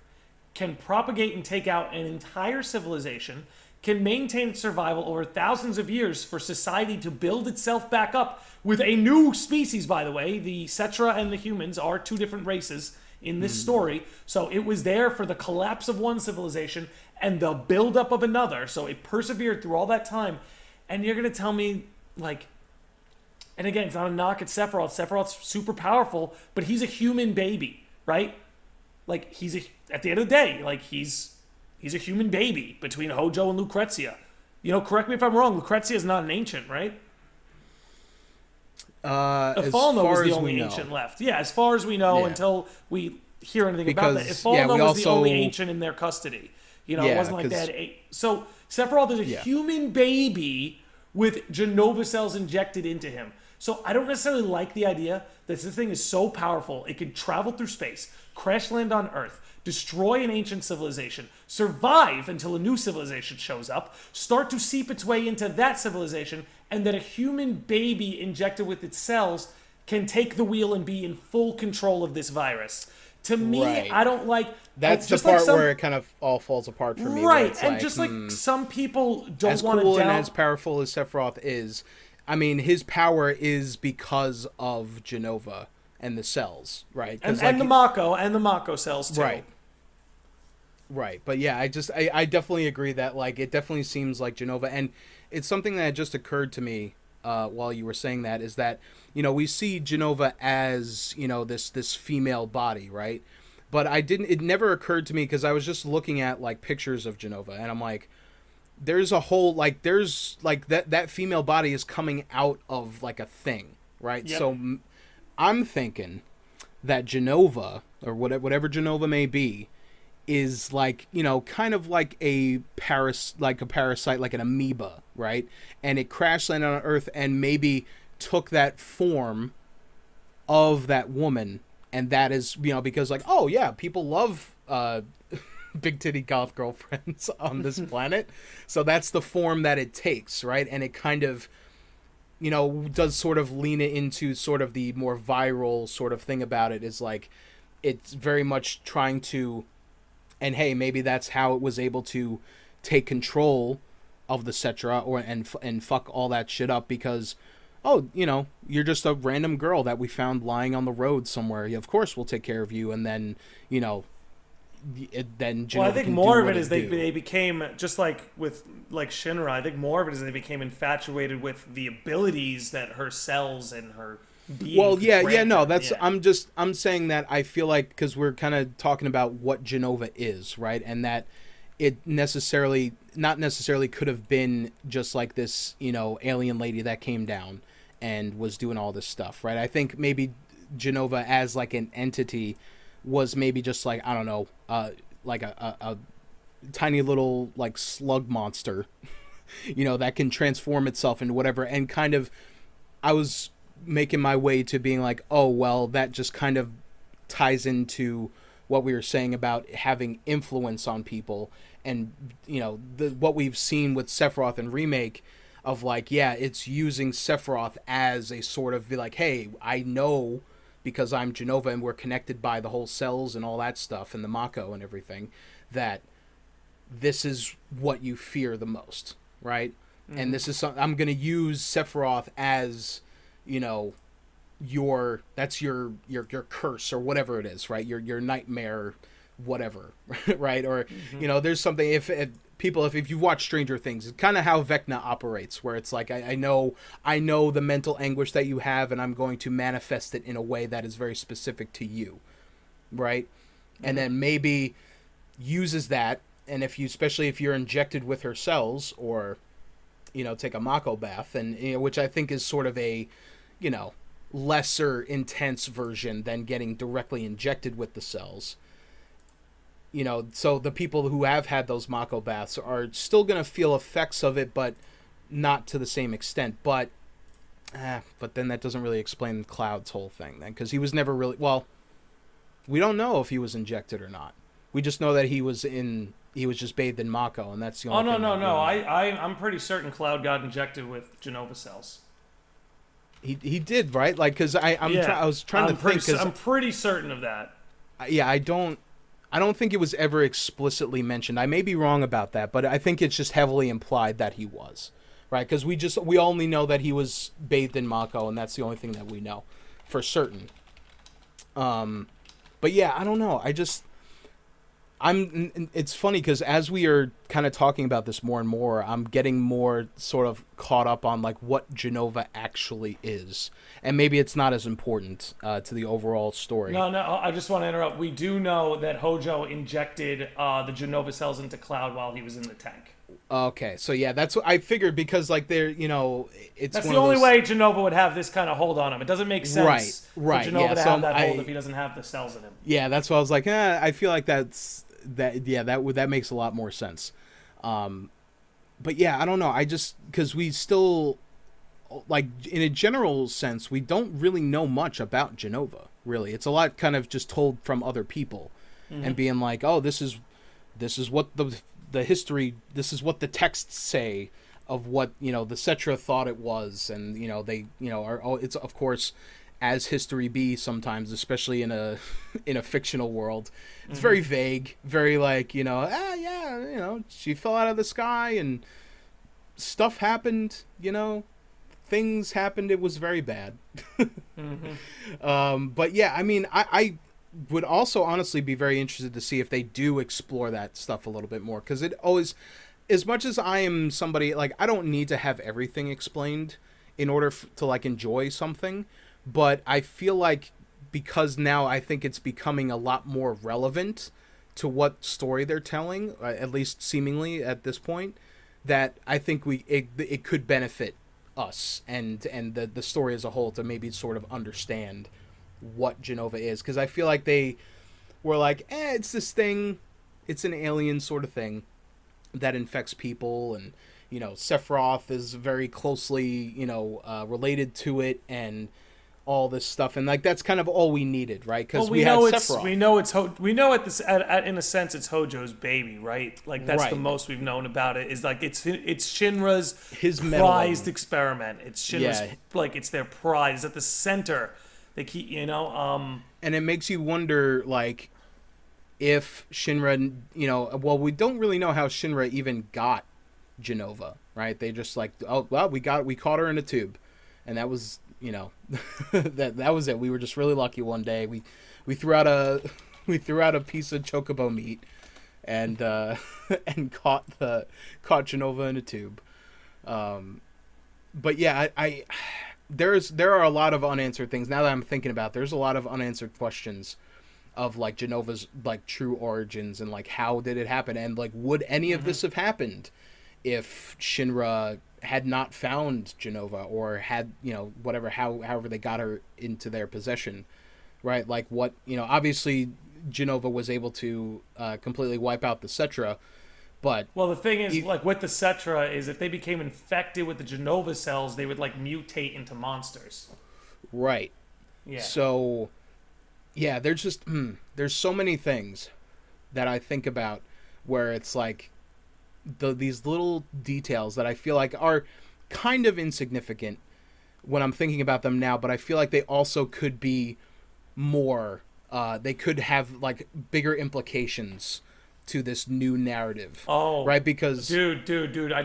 can propagate and take out an entire civilization, can maintain its survival over thousands of years for society to build itself back up with a new species, by the way. The Cetra and the humans are two different races in this story. So it was there for the collapse of one civilization and the buildup of another. So it persevered through all that time. And you're going to tell me, like, and again, it's not a knock at Sephiroth. Sephiroth's super powerful, but he's a human baby, right? Like, at the end of the day, like, he's a human baby between Hojo and Lucrezia. You know, correct me if I'm wrong, Lucrezia is not an ancient, right? Ifalna was the only ancient left. Yeah, as far as we know, until we hear anything about that. Ifalna was the only ancient in their custody. You know, it wasn't like that. So Sephiroth is a human baby with Genova cells injected into him. So I don't necessarily like the idea that this thing is so powerful it could travel through space, crash land on Earth, destroy an ancient civilization, survive until a new civilization shows up, start to seep its way into that civilization, and that a human baby injected with its cells can take the wheel and be in full control of this virus. To me, I don't like... That's the part where it kind of all falls apart for me. Right, and like, just like some people don't want to... As cool and as powerful as Sephiroth is, I mean, his power is because of Genova and the cells, right? And the Mako cells, too. Right, but yeah, I definitely agree that, like, it definitely seems like Genova, and it's something that just occurred to me while you were saying that, is that, you know, we see Genova as, you know, this female body, right? But it never occurred to me, because I was just looking at, like, pictures of Genova, and I'm like, there's a whole, like, that female body is coming out of, like, a thing, right? Yep. So I'm thinking that Genova, or whatever Genova may be, is like, you know, kind of like a parasite, like an amoeba, right? And it crash landed on Earth and maybe took that form of that woman, and that is, you know, because, like, oh yeah, people love big titty goth girlfriends on this planet, so that's the form that it takes, right? And it kind of, you know, does sort of lean it into sort of the more viral sort of thing about it, is like it's very much trying to. And hey, maybe that's how it was able to take control of the Cetra and fuck all that shit up, because, oh, you know, you're just a random girl that we found lying on the road somewhere. Of course we'll take care of you. And then, you know, then Genova, well, I think more of it is they became, just like with like Shinra, I think more of it is they became infatuated with the abilities that her cells and her being. Well, I'm saying that I feel like, because we're kind of talking about what Genova is, right? And that it not necessarily could have been just like this, you know, alien lady that came down and was doing all this stuff, right? I think maybe Genova as like an entity was maybe just like, I don't know, like a tiny little like slug monster, you know, that can transform itself into whatever. And kind of, I was making my way to being like, oh, well, that just kind of ties into what we were saying about having influence on people. And, you know, what we've seen with Sephiroth and Remake of, like, yeah, it's using Sephiroth as a sort of, be like, hey, I know because I'm Genova and we're connected by the whole cells and all that stuff and the Mako and everything, that this is what you fear the most, right? Mm-hmm. And this is something I'm going to use Sephiroth as, you know, that's your curse or whatever it is, right? Your nightmare, whatever, right? Or there's something if people if you've watched Stranger Things, it's kind of how Vecna operates, where it's like I know the mental anguish that you have, and I'm going to manifest it in a way that is very specific to you, right? And then maybe uses that, and especially if you're injected with her cells, or take a Mako bath, and which I think is sort of a lesser intense version than getting directly injected with the cells. So the people who have had those Mako baths are still going to feel effects of it, but not to the same extent. But then that doesn't really explain Cloud's whole thing then, because he was never really, well, we don't know if he was injected or not. We just know that he was just bathed in Mako, and that's the only thing. No. I'm pretty certain Cloud got injected with Genova cells. He did, right? Like, because I was trying to think. I'm pretty certain of that. Yeah, I don't think it was ever explicitly mentioned. I may be wrong about that, but I think it's just heavily implied that he was, right? Because we only know that he was bathed in Mako, and that's the only thing that we know for certain. But yeah, I don't know. It's funny because as we are kind of talking about this more and more, I'm getting more sort of caught up on like what Genova actually is, and maybe it's not as important to the overall story. No, I just want to interrupt. We do know that Hojo injected the Genova cells into Cloud while he was in the tank. Okay, so yeah, that's what I figured, because like they're it's that's one the of only those... way Genova would have this kind of hold on him. It doesn't make sense for Genova to have that hold if he doesn't have the cells in him. Yeah, that's why I was like, I feel like that makes a lot more sense. But yeah, I don't know. Because we still, like, in a general sense, we don't really know much about Genova, really. It's a lot kind of just told from other people, and being like, oh, this is what the history, this is what the texts say of what, the Cetra thought it was, and, they, it's, of course, as history be sometimes, especially in a fictional world, it's very vague, very like, she fell out of the sky and stuff happened, things happened, it was very bad. But yeah, I mean, I would also honestly be very interested to see if they do explore that stuff a little bit more, because it always, as much as I am somebody, like, I don't need to have everything explained in order to like enjoy something. But I feel like, because now I think it's becoming a lot more relevant to what story they're telling, at least seemingly at this point, that I think it could benefit us and the story as a whole to maybe sort of understand what Genova is. Because I feel like they were like, it's this thing, it's an alien sort of thing that infects people, and Sephiroth is very closely related to it, and all this stuff, and like that's kind of all we needed, right? Because we had Sephiroth. We know in a sense it's Hojo's baby, right? Like that's the most we've known about it. Is like it's Shinra's prized experiment. It's Shinra's like it's their prize. It's at the center. They keep and it makes you wonder, like, if Shinra, well, we don't really know how Shinra even got Genova, right? They just like, oh well, we caught her in a tube, and that was. That was it. We were just really lucky one day. We threw out a piece of chocobo meat and and caught Genova in a tube. But yeah, there are a lot of unanswered things now that I'm thinking about. There's a lot of unanswered questions of like Genova's like true origins, and like how did it happen, and like would any of this have happened if Shinra had not found Genova, or had whatever, however they got her into their possession, right? Like what obviously Genova was able to completely wipe out the Cetra, but the thing is, like with the Cetra, is if they became infected with the Genova cells, they would like mutate into monsters, right? Yeah. So yeah, there's just there's so many things that I think about where it's like these little details that I feel like are kind of insignificant when I'm thinking about them now, but I feel like they also could be more. They could have like bigger implications to this new narrative. Oh, right, because dude, I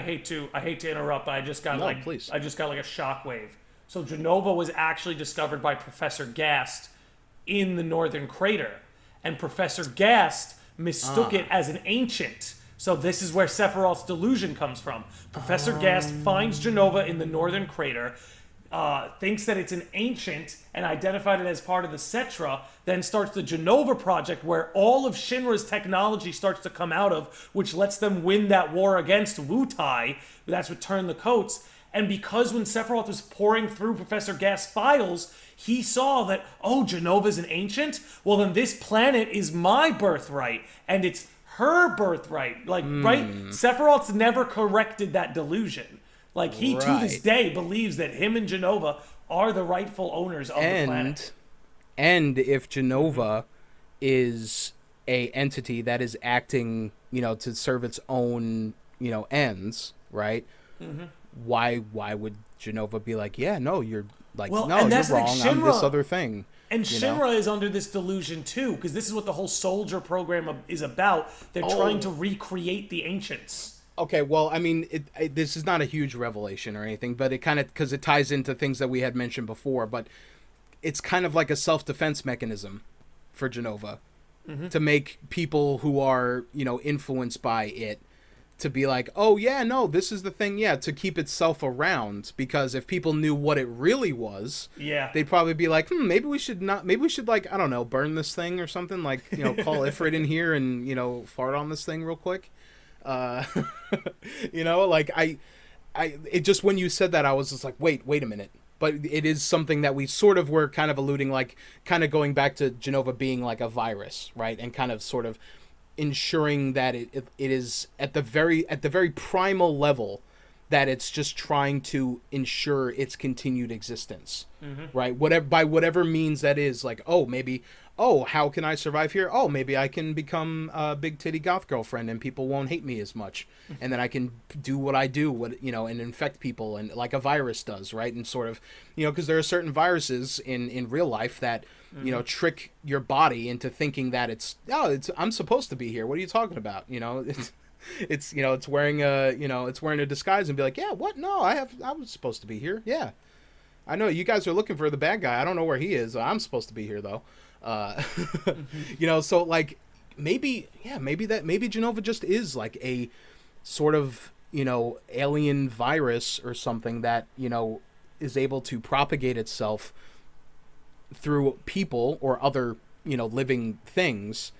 hate to interrupt, but I just got please. I just got like a shockwave. So Genova was actually discovered by Professor Gast in the Northern Crater. And Professor Gast mistook it as an ancient. So this is where Sephiroth's delusion comes from. Professor Gast finds Genova in the Northern Crater, thinks that it's an ancient, and identified it as part of the Cetra, then starts the Genova project, where all of Shinra's technology starts to come out of, which lets them win that war against Wutai. That's what turned the coats. And because when Sephiroth was pouring through Professor Gast's files, he saw that, oh, Genova's an ancient? Well, then this planet is my birthright, and it's her birthright. Like, right? Sephiroth's never corrected that delusion. Like, he, to this day, believes that him and Genova are the rightful owners of the planet. And if Genova is a entity that is acting, to serve its own, ends, right? Why would Genova be like, yeah, no, you're like, no, you're wrong, I'm this other thing. And Shinra is under this delusion too, because this is what the whole soldier program is about. They're trying to recreate the ancients. Okay, well, I mean, this is not a huge revelation or anything, but it kind of, because it ties into things that we had mentioned before, but it's kind of like a self-defense mechanism for Genova to make people who are, influenced by it to be like, oh, yeah, no, this is the thing, to keep itself around, because if people knew what it really was, they'd probably be like, maybe we should, like, I don't know, burn this thing or something, like, call Ifrit in here and, fart on this thing real quick. Like, it just, when you said that, I was just like, wait a minute. But it is something that we sort of were kind of alluding, like, kind of going back to Genova being like a virus, right? And kind of sort of ensuring that it is at the very primal level that it's just trying to ensure its continued existence, right? By whatever means that is, like, how can I survive here? Oh, maybe I can become a big titty goth girlfriend and people won't hate me as much, and then I can do what I do, and infect people, and like a virus does, right? And sort of, because there are certain viruses in real life that trick your body into thinking that I'm supposed to be here. What are you talking about? It's wearing a disguise and be like, yeah, what? No, I was supposed to be here. Yeah, I know you guys are looking for the bad guy. I don't know where he is. I'm supposed to be here though. So like maybe Genova just is like a sort of, alien virus or something that, is able to propagate itself through people or other, living things,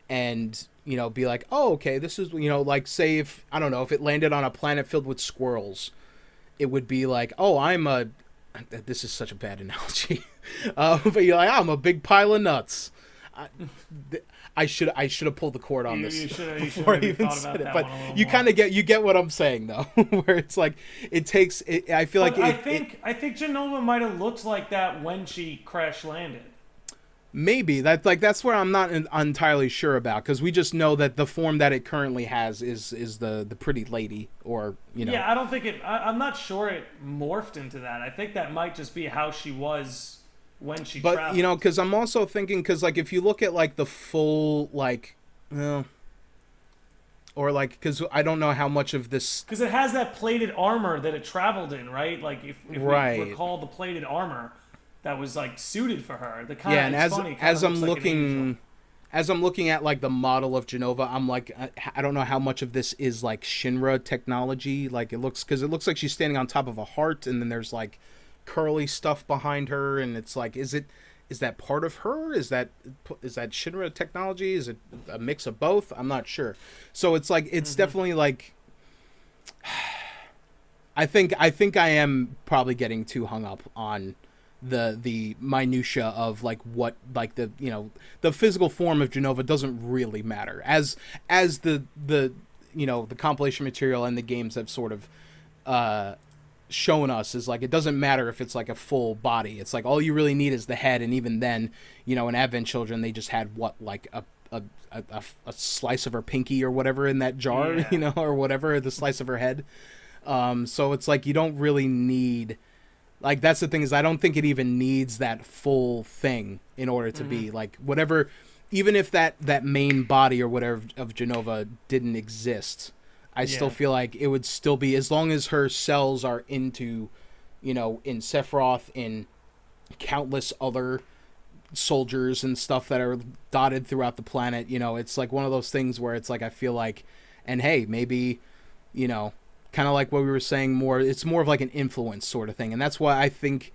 and, be like, oh, okay, this is, like, say if, I don't know, if it landed on a planet filled with squirrels, it would be like, oh, this is such a bad analogy. But you're like, I'm a big pile of nuts. I should have pulled the cord on this before I even said it. But you kind of get what I'm saying though, where it's like it takes. I feel like I think Genova might have looked like that when she crash landed. Maybe that's where I'm not entirely sure about, because we just know that the form that it currently has is the pretty lady, or Yeah, I don't think it. I'm not sure it morphed into that. I think that might just be how she was when she traveled. But because I'm also thinking, because like if you look at like the full or like, because I don't know how much of this, because it has that plated armor that it traveled in, right? Like if we recall the plated armor that was like suited for her. The kind and as I'm looking at like the model of Genova, I'm like, I don't know how much of this is like Shinra technology. Like it looks like she's standing on top of a heart, and then there's like curly stuff behind her, and it's like, is that part of her? Is that Shinra technology? Is it a mix of both? I'm not sure. So it's like, it's definitely like, I think I am probably getting too hung up on the minutia of like what, like the the physical form of Genova doesn't really matter, as the compilation material and the games have sort of shown us, is like, it doesn't matter if it's like a full body. It's like all you really need is the head, and even then, in Advent Children they just had like a slice of her pinky or whatever in that jar, or whatever, the slice of her head. So it's like you don't really need. Like, that's the thing, is I don't think it even needs that full thing in order to be, like, whatever, even if that main body or whatever of Genova didn't exist, I still feel like it would still be, as long as her cells are into in Sephiroth, in countless other soldiers and stuff that are dotted throughout the planet. It's like one of those things where it's like I feel like, and hey, maybe, kind of like what we were saying, it's more of like an influence sort of thing. And that's why I think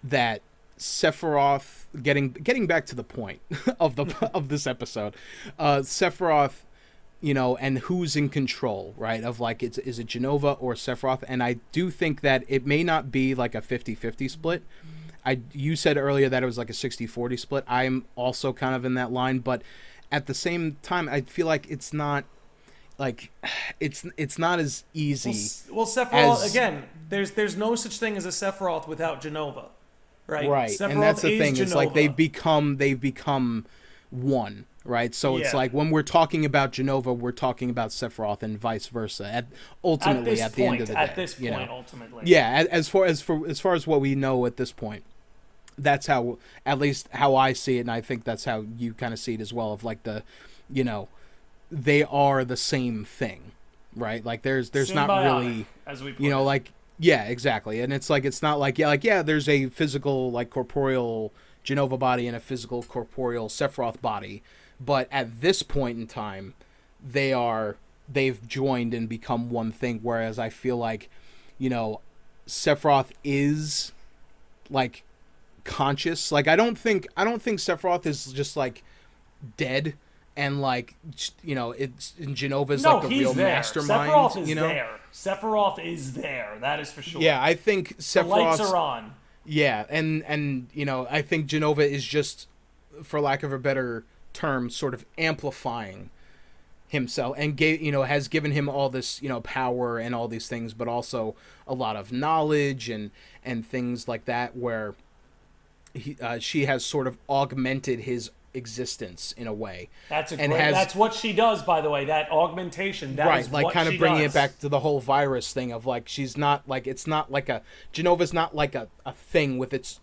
that Sephiroth, getting back to the point of this episode, Sephiroth, and who's in control, right? Of like, is it Genova or Sephiroth? And I do think that it may not be like a 50-50 split. You said earlier that it was like a 60-40 split. I'm also kind of in that line, but at the same time, I feel like it's not like it's not as easy. Well, Sephiroth again. There's no such thing as a Sephiroth without Genova, right? Right, Sephiroth and that's the thing. Genova. It's like they've become one, right? So it's like when we're talking about Genova, we're talking about Sephiroth, and vice versa. Ultimately, at the end of the day, at this point, ultimately, yeah. As far as what we know at this point. That's how, at least how I see it, and I think that's how you kind of see it as well. Of like they are the same thing, right? Like there's symbiotic, not really, as we put it. Yeah, exactly. And it's like it's not like there's a physical like corporeal Genova body and a physical corporeal Sephiroth body, but at this point in time, they've joined and become one thing. Whereas I feel like, Sephiroth is like conscious. Like I don't think Sephiroth is just like dead and like it's Genova's like the real mastermind. Sephiroth is there. Sephiroth is there. That is for sure. Yeah, I think Sephiroth's, the lights are on. Yeah, and I think Genova is just, for lack of a better term, sort of amplifying himself and has given him all this power and all these things, but also a lot of knowledge and things like that where she has sort of augmented his existence in a way. That's what she does, by the way. That augmentation. That right, is like what kind of she bringing does. it back to the whole virus thing of like she's not like it's not like Genova's not like a thing with its.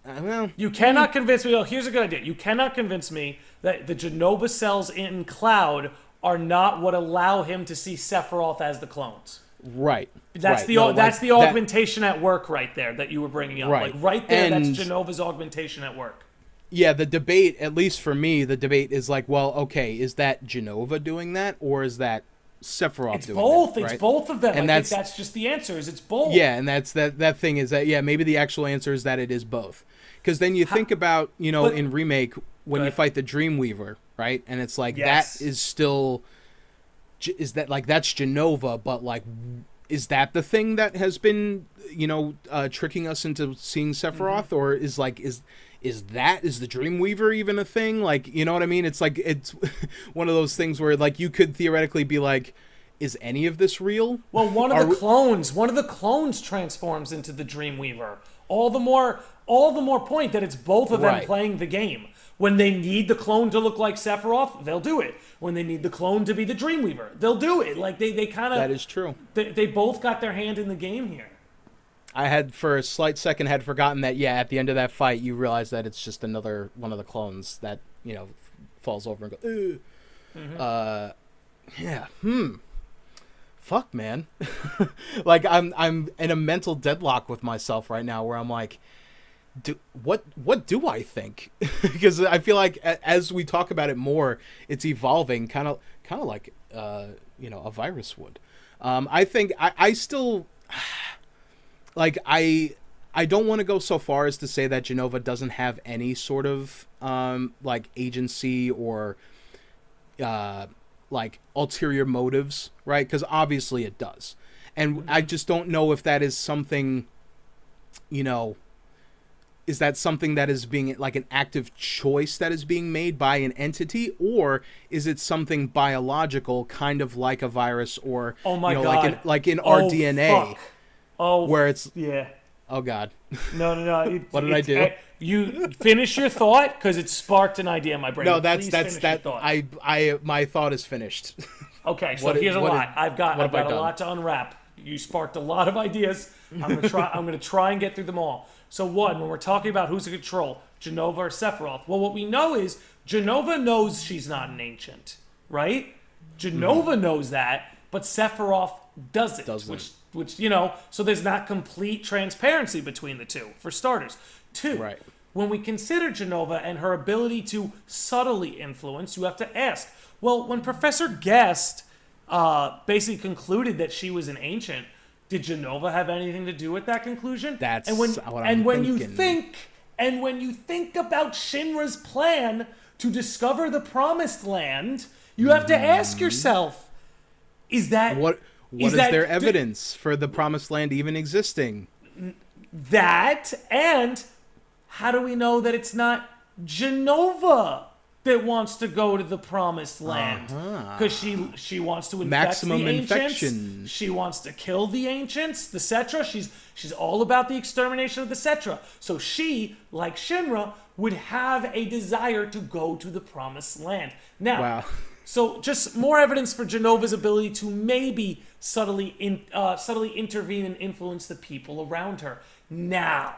You cannot convince me. Oh, here's a good idea. You cannot convince me that the Genova cells in Cloud are not what allow him to see Sephiroth as the clones. Right. That's the augmentation at work right there that you were bringing up. Right. Like right there, that's Genova's augmentation at work. Yeah, the debate, at least for me, is like, well, okay, is that Genova doing that, or is that Sephiroth doing both. that? Right? It's both of them. And I think that's just the answer. It's both. Yeah, and that's that thing is that maybe the actual answer is that it is both. Because then you think about in Remake when you fight the Dreamweaver, right? And it's like that is still that's Genova, but like is that the thing that has been tricking us into seeing Sephiroth, or is the Dreamweaver even a thing? Like, you know what I mean? It's like it's one of those things where like you could theoretically be like, is any of this real? Well, one of the clones transforms into the Dreamweaver. All the more point that it's both of them playing the game. When they need the clone to look like Sephiroth, they'll do it. When they need the clone to be the Dreamweaver, they'll do it. Like they kind of that is true. They both got their hand in the game here. I had for a slight second had forgotten that at the end of that fight you realize that it's just another one of the clones that falls over and goes fuck, man. Like I'm in a mental deadlock with myself right now where I'm like, what do I think? Because I feel like as we talk about it more, it's evolving kind of like a virus would. I think I still like I don't want to go so far as to say that Genova doesn't have any sort of like agency or like ulterior motives, right? Because obviously it does. And I just don't know if that is something, is that something that is being like an active choice that is being made by an entity, or is it something biological, kind of like a virus, or God. like in our DNA, where it's yeah. Oh God. No. What did I do? You finish your thought because it sparked an idea in my brain. No, that's thought. my thought is finished. Okay, so here's a lot. I've got a lot to unwrap. You sparked a lot of ideas. I'm gonna try and get through them all. So one, when we're talking about who's in control, Genova or Sephiroth, well, what we know is Genova knows she's not an ancient, right? Genova knows that, but Sephiroth doesn't. Doesn't. Which so there's not complete transparency between the two, for starters. Two, Right. when we consider Genova and her ability to subtly influence, you have to ask, well, when Professor Guest basically concluded that she was an ancient, did Genova have anything to do with that conclusion? That's and when, what and I'm when thinking. when you think about Shinra's plan to discover the Promised Land, you have to ask yourself, is that What is their evidence for the Promised Land even existing? That, and how do we know that it's not Genova that wants to go to the Promised Land? Because she wants to infect Maximum the ancients. infection. She wants to kill the ancients, the Cetra. She's all about the extermination of the Cetra. So she, like Shinra, would have a desire to go to the Promised Land. Now, Wow. so just more evidence for Genova's ability to maybe subtly intervene and influence the people around her. Now,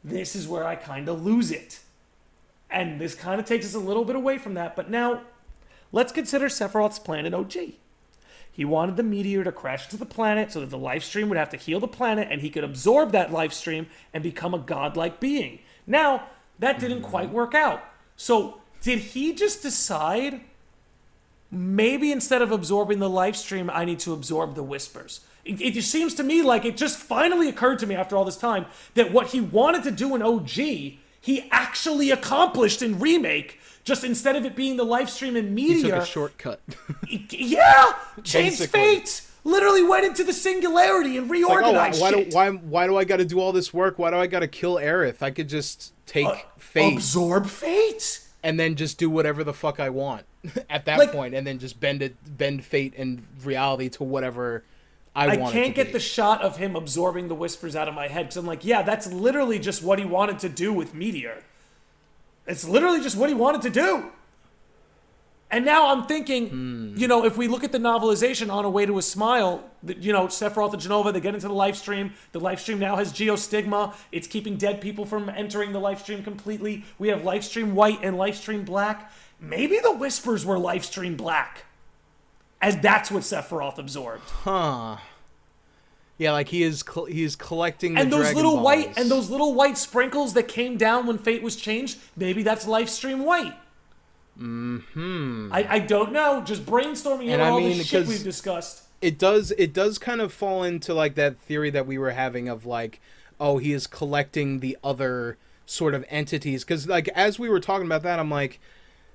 this is where I kind of lose it. And this kind of takes us a little bit away from that. But now, let's consider Sephiroth's plan in OG. He wanted the meteor to crash into the planet so that the life stream would have to heal the planet and he could absorb that life stream and become a godlike being. Now, that didn't quite work out. So, did he just decide, maybe instead of absorbing the life stream, I need to absorb the whispers? It just seems to me like it just finally occurred to me after all this time that what he wanted to do in OG, he actually accomplished in Remake, just instead of it being the live stream in Meteor. He took a shortcut. Yeah! Changed Basically. fate! Literally went into the singularity and reorganized shit. Why do I got to do all this work? Why do I got to kill Aerith? I could just take fate Absorb fate! and then just do whatever the fuck I want at that point, and then just bend fate and reality to whatever I want. I can't get the shot of him absorbing the whispers out of my head because I'm like, yeah, that's literally just what he wanted to do with Meteor. It's literally just what he wanted to do. And now I'm thinking, if we look at the novelization On a Way to a Smile, Sephiroth and Genova, they get into the life stream. The life stream now has geostigma. It's keeping dead people from entering the life stream completely. We have life stream white and life stream black. Maybe the whispers were life stream black. And that's what Sephiroth absorbed. Huh. Yeah, like he is collecting and the those Dragon little Balls. white and those little white sprinkles that came down when fate was changed, maybe that's life stream white. I don't know. Just brainstorming here all this shit we've discussed. It does kind of fall into like that theory that we were having of like, oh, he is collecting the other sort of entities. Because like as we were talking about that, I'm like,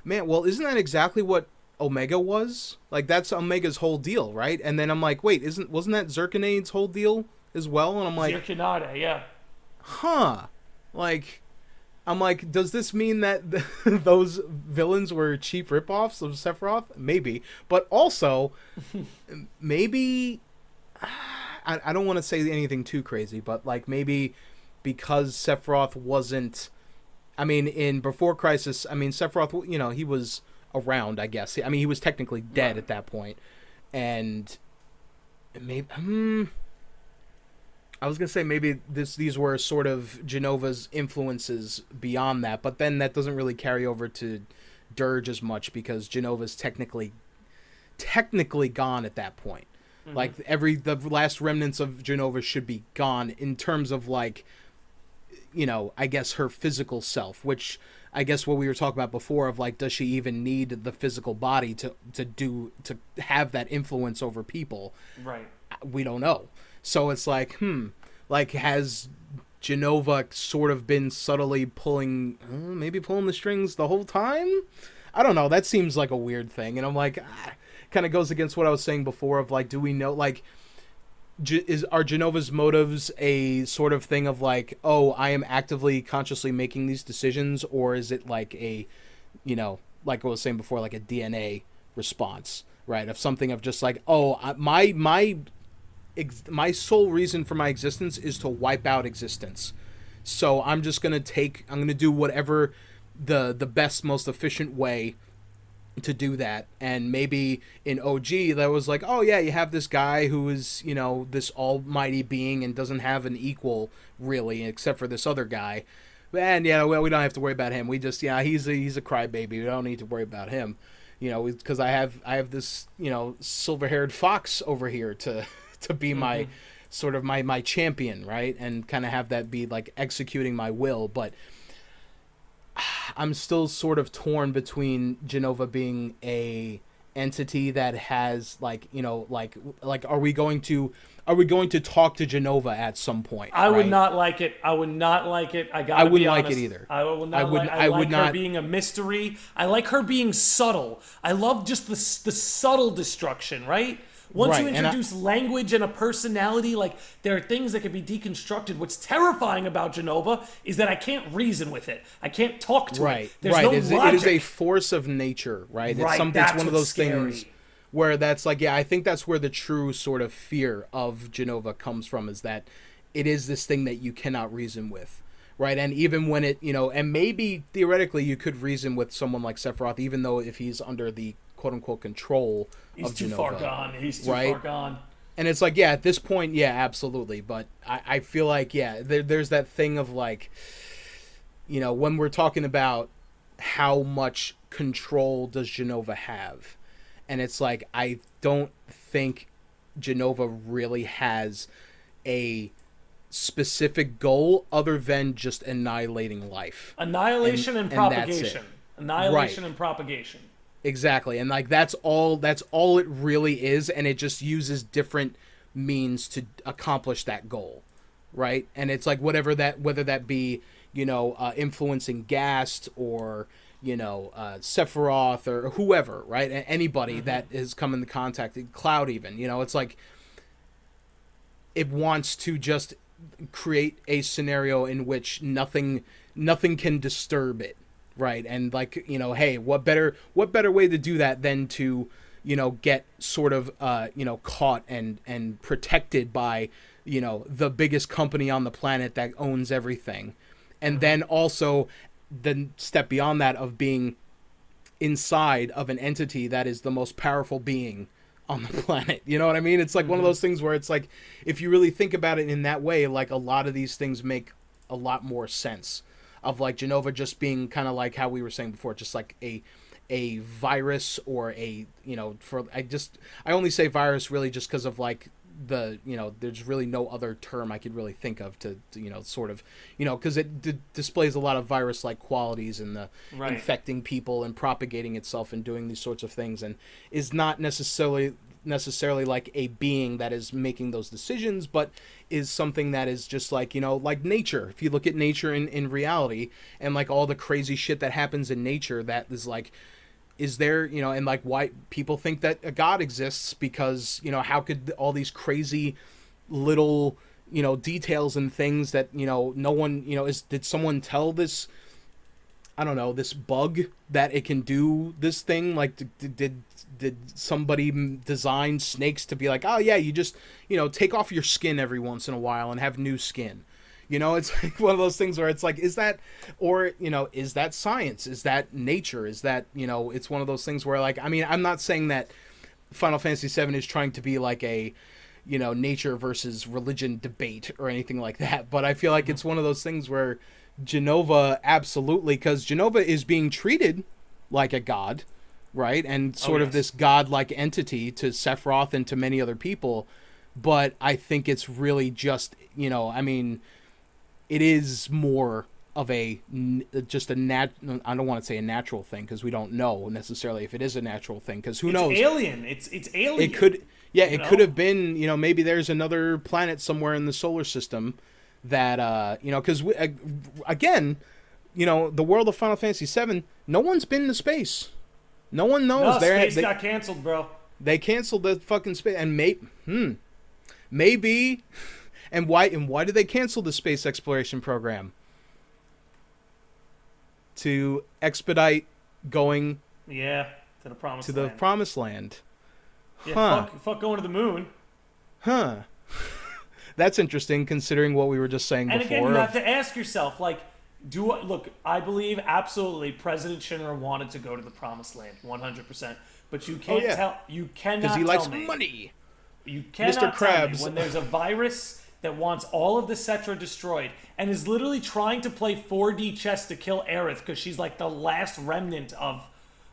man, well, isn't that exactly what Omega was? Like that's Omega's whole deal, right? And then I'm like, wait, wasn't that Zirconade's whole deal as well? And I'm like, Zirconade, yeah. Huh. Like, I'm like, does this mean that those villains were cheap ripoffs of Sephiroth? Maybe. But also, maybe, I don't want to say anything too crazy, but like maybe because Sephiroth wasn't, in Before Crisis, Sephiroth, he was around, I guess. He was technically dead at that point. And maybe, I was going to say maybe these were sort of Genova's influences beyond that, but then that doesn't really carry over to Dirge as much because Genova's technically gone at that point. Mm-hmm. Like the last remnants of Genova should be gone in terms of like, I guess her physical self, which I guess what we were talking about before of like, does she even need the physical body to have that influence over people? Right. We don't know. So it's like, like has Genova sort of been subtly pulling the strings the whole time? I don't know. That seems like a weird thing. And I'm like, kind of goes against what I was saying before of like, do we know, like, are Genova's motives a sort of thing of like, oh, I am actively, consciously making these decisions? Or is it like a, like I was saying before, like a DNA response, right? Of something of just like, oh, my sole reason for my existence is to wipe out existence. So I'm just going to do whatever the best, most efficient way to do that. And maybe in OG that was like, oh yeah, you have this guy who is, this almighty being and doesn't have an equal really, except for this other guy. And yeah, well, we don't have to worry about him. We just, he's a crybaby. We don't need to worry about him. because I have this, silver-haired fox over here to be my sort of my champion, right? And kind of have that be like executing my will, but I'm still sort of torn between Genova being a entity that has like are we going to talk to Genova at some point? I would right? not like it. I would not like it. I wouldn't be honest. like it either. I would not. I would like not her being a mystery. I like her being subtle. I love just the subtle destruction. Right. Once you Right, introduce language and a personality, like there are things that can be deconstructed. What's terrifying about Genova is that I can't reason with it. I can't talk to it. There's no it logic. is a force of nature, right? Right, It's that's one of what's those things scary. where that's like, I think that's where the true sort of fear of Genova comes from, is that it is this thing that you cannot reason with, right? And even when it, and maybe theoretically you could reason with someone like Sephiroth, even though if he's under the quote-unquote control He's of too Genova. far gone. He's too right? far gone. And it's like, yeah, at this point, yeah, absolutely. But I feel like, yeah, there's that thing of like, when we're talking about how much control does Genova have? And it's like, I don't think Genova really has a specific goal other than just annihilating life. Annihilation and and that's propagation. it. Annihilation Right. and propagation. Exactly. And like that's all it really is, and it just uses different means to accomplish that goal. Right? And it's like whether that be, influencing Gast or Sephiroth or whoever, right? Anybody that has come into contact, Cloud even, it's like it wants to just create a scenario in which nothing can disturb it, right? And like, hey, what better way to do that than to, get sort of caught and protected by, the biggest company on the planet that owns everything. And then also the step beyond that of being inside of an entity that is the most powerful being on the planet. You know what I mean? It's like one of those things where it's like, if you really think about it in that way, like a lot of these things make a lot more sense, of like Genova just being kind of like how we were saying before, just like a virus or I only say virus really just because of like there's really no other term I could really think of to sort of, because it displays a lot of virus-like qualities in the Right. infecting people and propagating itself and doing these sorts of things, and is not necessarily like a being that is making those decisions, but is something that is just like, like nature. If you look at nature in reality and like all the crazy shit that happens in nature, that is like, is there, and like why people think that a god exists, because, how could all these crazy little, details and things that, no one, did someone tell this, I don't know, this bug that it can do this thing? Like, did somebody design snakes to be like, oh yeah, you just, take off your skin every once in a while and have new skin? It's like one of those things where it's like, is that, or, is that science? Is that nature? Is that, it's one of those things where like, I mean, I'm not saying that Final Fantasy VII is trying to be like a, nature versus religion debate or anything like that. But I feel like it's one of those things where Genova, absolutely, because Genova is being treated like a god, right? And sort of this god-like entity to Sephiroth and to many other people. But I think it's really just, I mean, it is more of I don't want to say a natural thing, because we don't know necessarily if it is a natural thing, because who knows? It's alien. It's alien. It could, it could have been, maybe there's another planet somewhere in the solar system that, because again, the world of Final Fantasy VII, no one's been to space. No one knows. No, space got canceled, bro. They canceled the fucking space, and maybe. And why did they cancel the space exploration program? To expedite going to the promised land. Yeah, fuck going to the moon. Huh. That's interesting, considering what we were just saying And before. again, you have to ask yourself, like, I believe absolutely President Shinra wanted to go to the promised land, 100%. But you can't tell. You cannot because he tell likes me. money. You cannot Mr. tell Krabs. me when there's a virus that wants all of the Cetra destroyed and is literally trying to play 4D chess to kill Aerith because she's like the last remnant of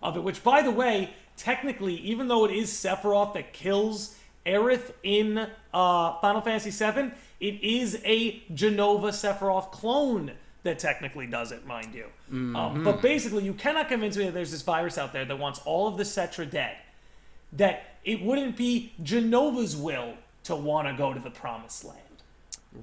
of it. Which, by the way, technically, even though it is Sephiroth that kills Aerith in Final Fantasy VII, it is a Genova Sephiroth clone that technically does it, mind you. But basically, you cannot convince me that there's this virus out there that wants all of the Cetra dead. That it wouldn't be Genova's will to want to go to the Promised Land.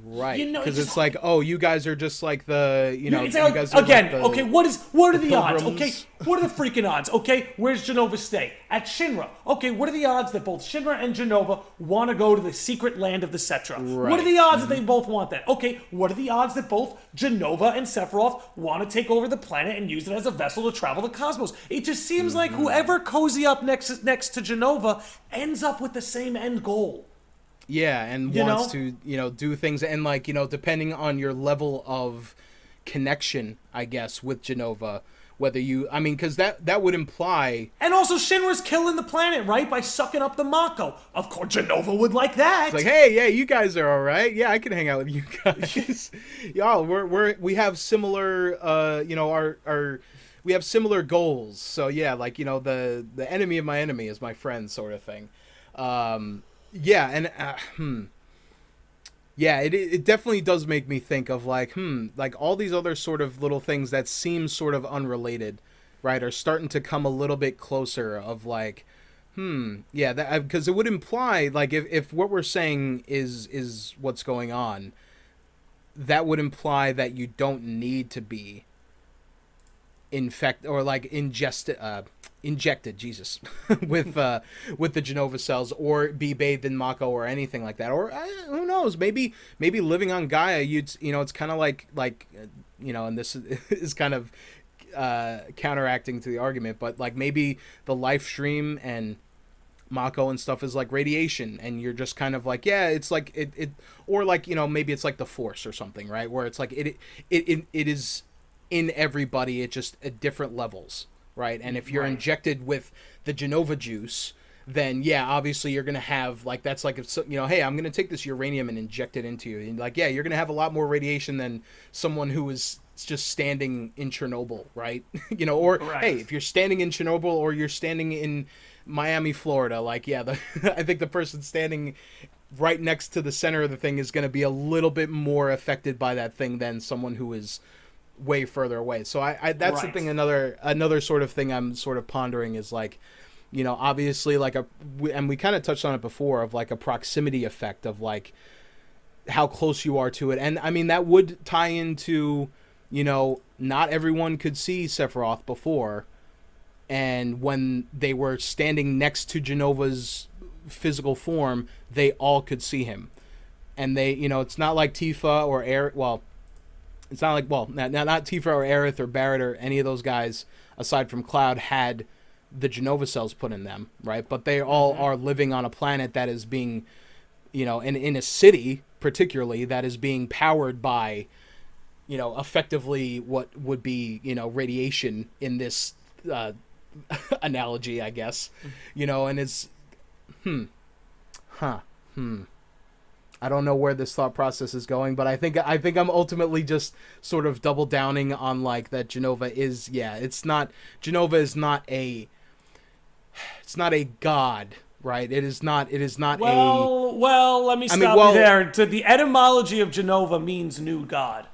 Right, You know, because it's it's like, oh, you guys are just like the, you know, It's you like, guys are again, like the, okay, what are the odds? pilgrims. Okay, what are the freaking odds? Okay, where's Genova stay? At Shinra. Okay, what are the odds that both Shinra and Genova want to go to the secret land of the Cetra? What are the odds that they both want that? Okay, what are the odds that both Genova and Sephiroth want to take over the planet and use it as a vessel to travel the cosmos? It just seems like whoever cozy up next to Genova ends up with the same end goal. Yeah, and wants to, do things, and like, depending on your level of connection, I guess, with Genova, whether you, I mean, because that would imply... And also, Shinra's killing the planet, right? By sucking up the Mako. Of course, Genova would like that. It's like, hey, yeah, you guys are all right. Yeah, I can hang out with you guys. Y'all, we have similar, we have similar goals. So yeah, like, the enemy of my enemy is my friend, sort of thing. Yeah, and yeah, it definitely does make me think of like all these other sort of little things that seem sort of unrelated, right, are starting to come a little bit closer of like, yeah, that, because it would imply like if what we're saying is what's going on, that would imply that you don't need to be or like injected Jesus with the Genova cells, or be bathed in Mako or anything like that, or who knows, maybe living on Gaia, it's kind of like and this is kind of counteracting to the argument, but like maybe the life stream and Mako and stuff is like radiation, and you're just kind of like, yeah, it's like it or like, maybe it's like the Force or something, right, where it's like it is in everybody, it just at different levels, right? And if you're injected with the Genova juice, then yeah, obviously you're gonna have like, that's like, if hey, I'm gonna take this uranium and inject it into you, and like, yeah, you're gonna have a lot more radiation than someone who is just standing in Chernobyl, right? Or hey, if you're standing in Chernobyl or you're standing in Miami, Florida, like, yeah, I think the person standing right next to the center of the thing is gonna be a little bit more affected by that thing than someone who is way further away. So I that's the thing. Another sort of thing I'm sort of pondering is like, obviously like and we kind of touched on it before, of like a proximity effect of like how close you are to it. And I mean, that would tie into, not everyone could see Sephiroth before, and when they were standing next to Genova's physical form, they all could see him. And they, it's not like Tifa or it's not like, not Tifa or Aerith or Barrett or any of those guys, aside from Cloud, had the Genova cells put in them, right? But they all are living on a planet that is being, in a city, particularly, that is being powered by, effectively what would be, radiation in this analogy, I guess. And it's, I don't know where this thought process is going, but I think I'm ultimately just sort of double downing on like that Genova is, Genova is not a god, right? It is not Well, let me stop you there. The etymology of Genova means new god.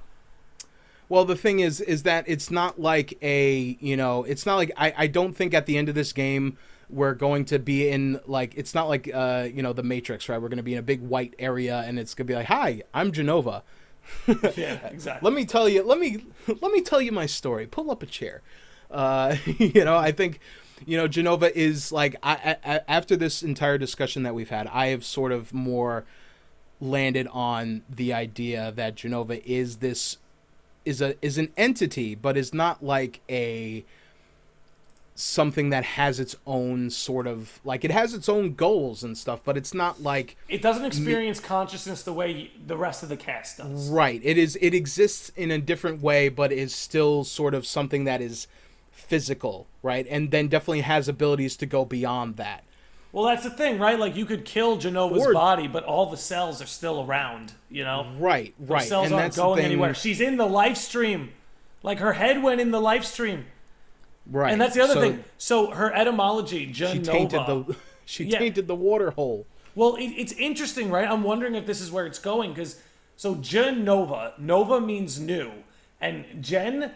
Well, the thing is that it's not like it's not like, I don't think at the end of this game we're going to be in like, it's not like the Matrix, right? We're going to be in a big white area and it's going to be like, hi, I'm Genova. Yeah, exactly. Let me tell you my story. Pull up a chair. I think Genova is like, I after this entire discussion that we've had, I have sort of more landed on the idea that Genova is an entity, but is not like something that has its own sort of, like, it has its own goals and stuff, but it's not like, it doesn't experience consciousness the way the rest of the cast does. Right. It exists in a different way, but is still sort of something that is physical, right? And then definitely has abilities to go beyond that. Well, that's the thing, right? Like, you could kill Genova's body, but all the cells are still around, Right. The cells aren't going anywhere. She's in the life stream. Like, her head went in the life stream. Right. And that's the other thing. So her etymology, Genova. She tainted the water hole. Well, it's interesting, right? I'm wondering if this is where it's going, because so Genova, Nova means new, and Gen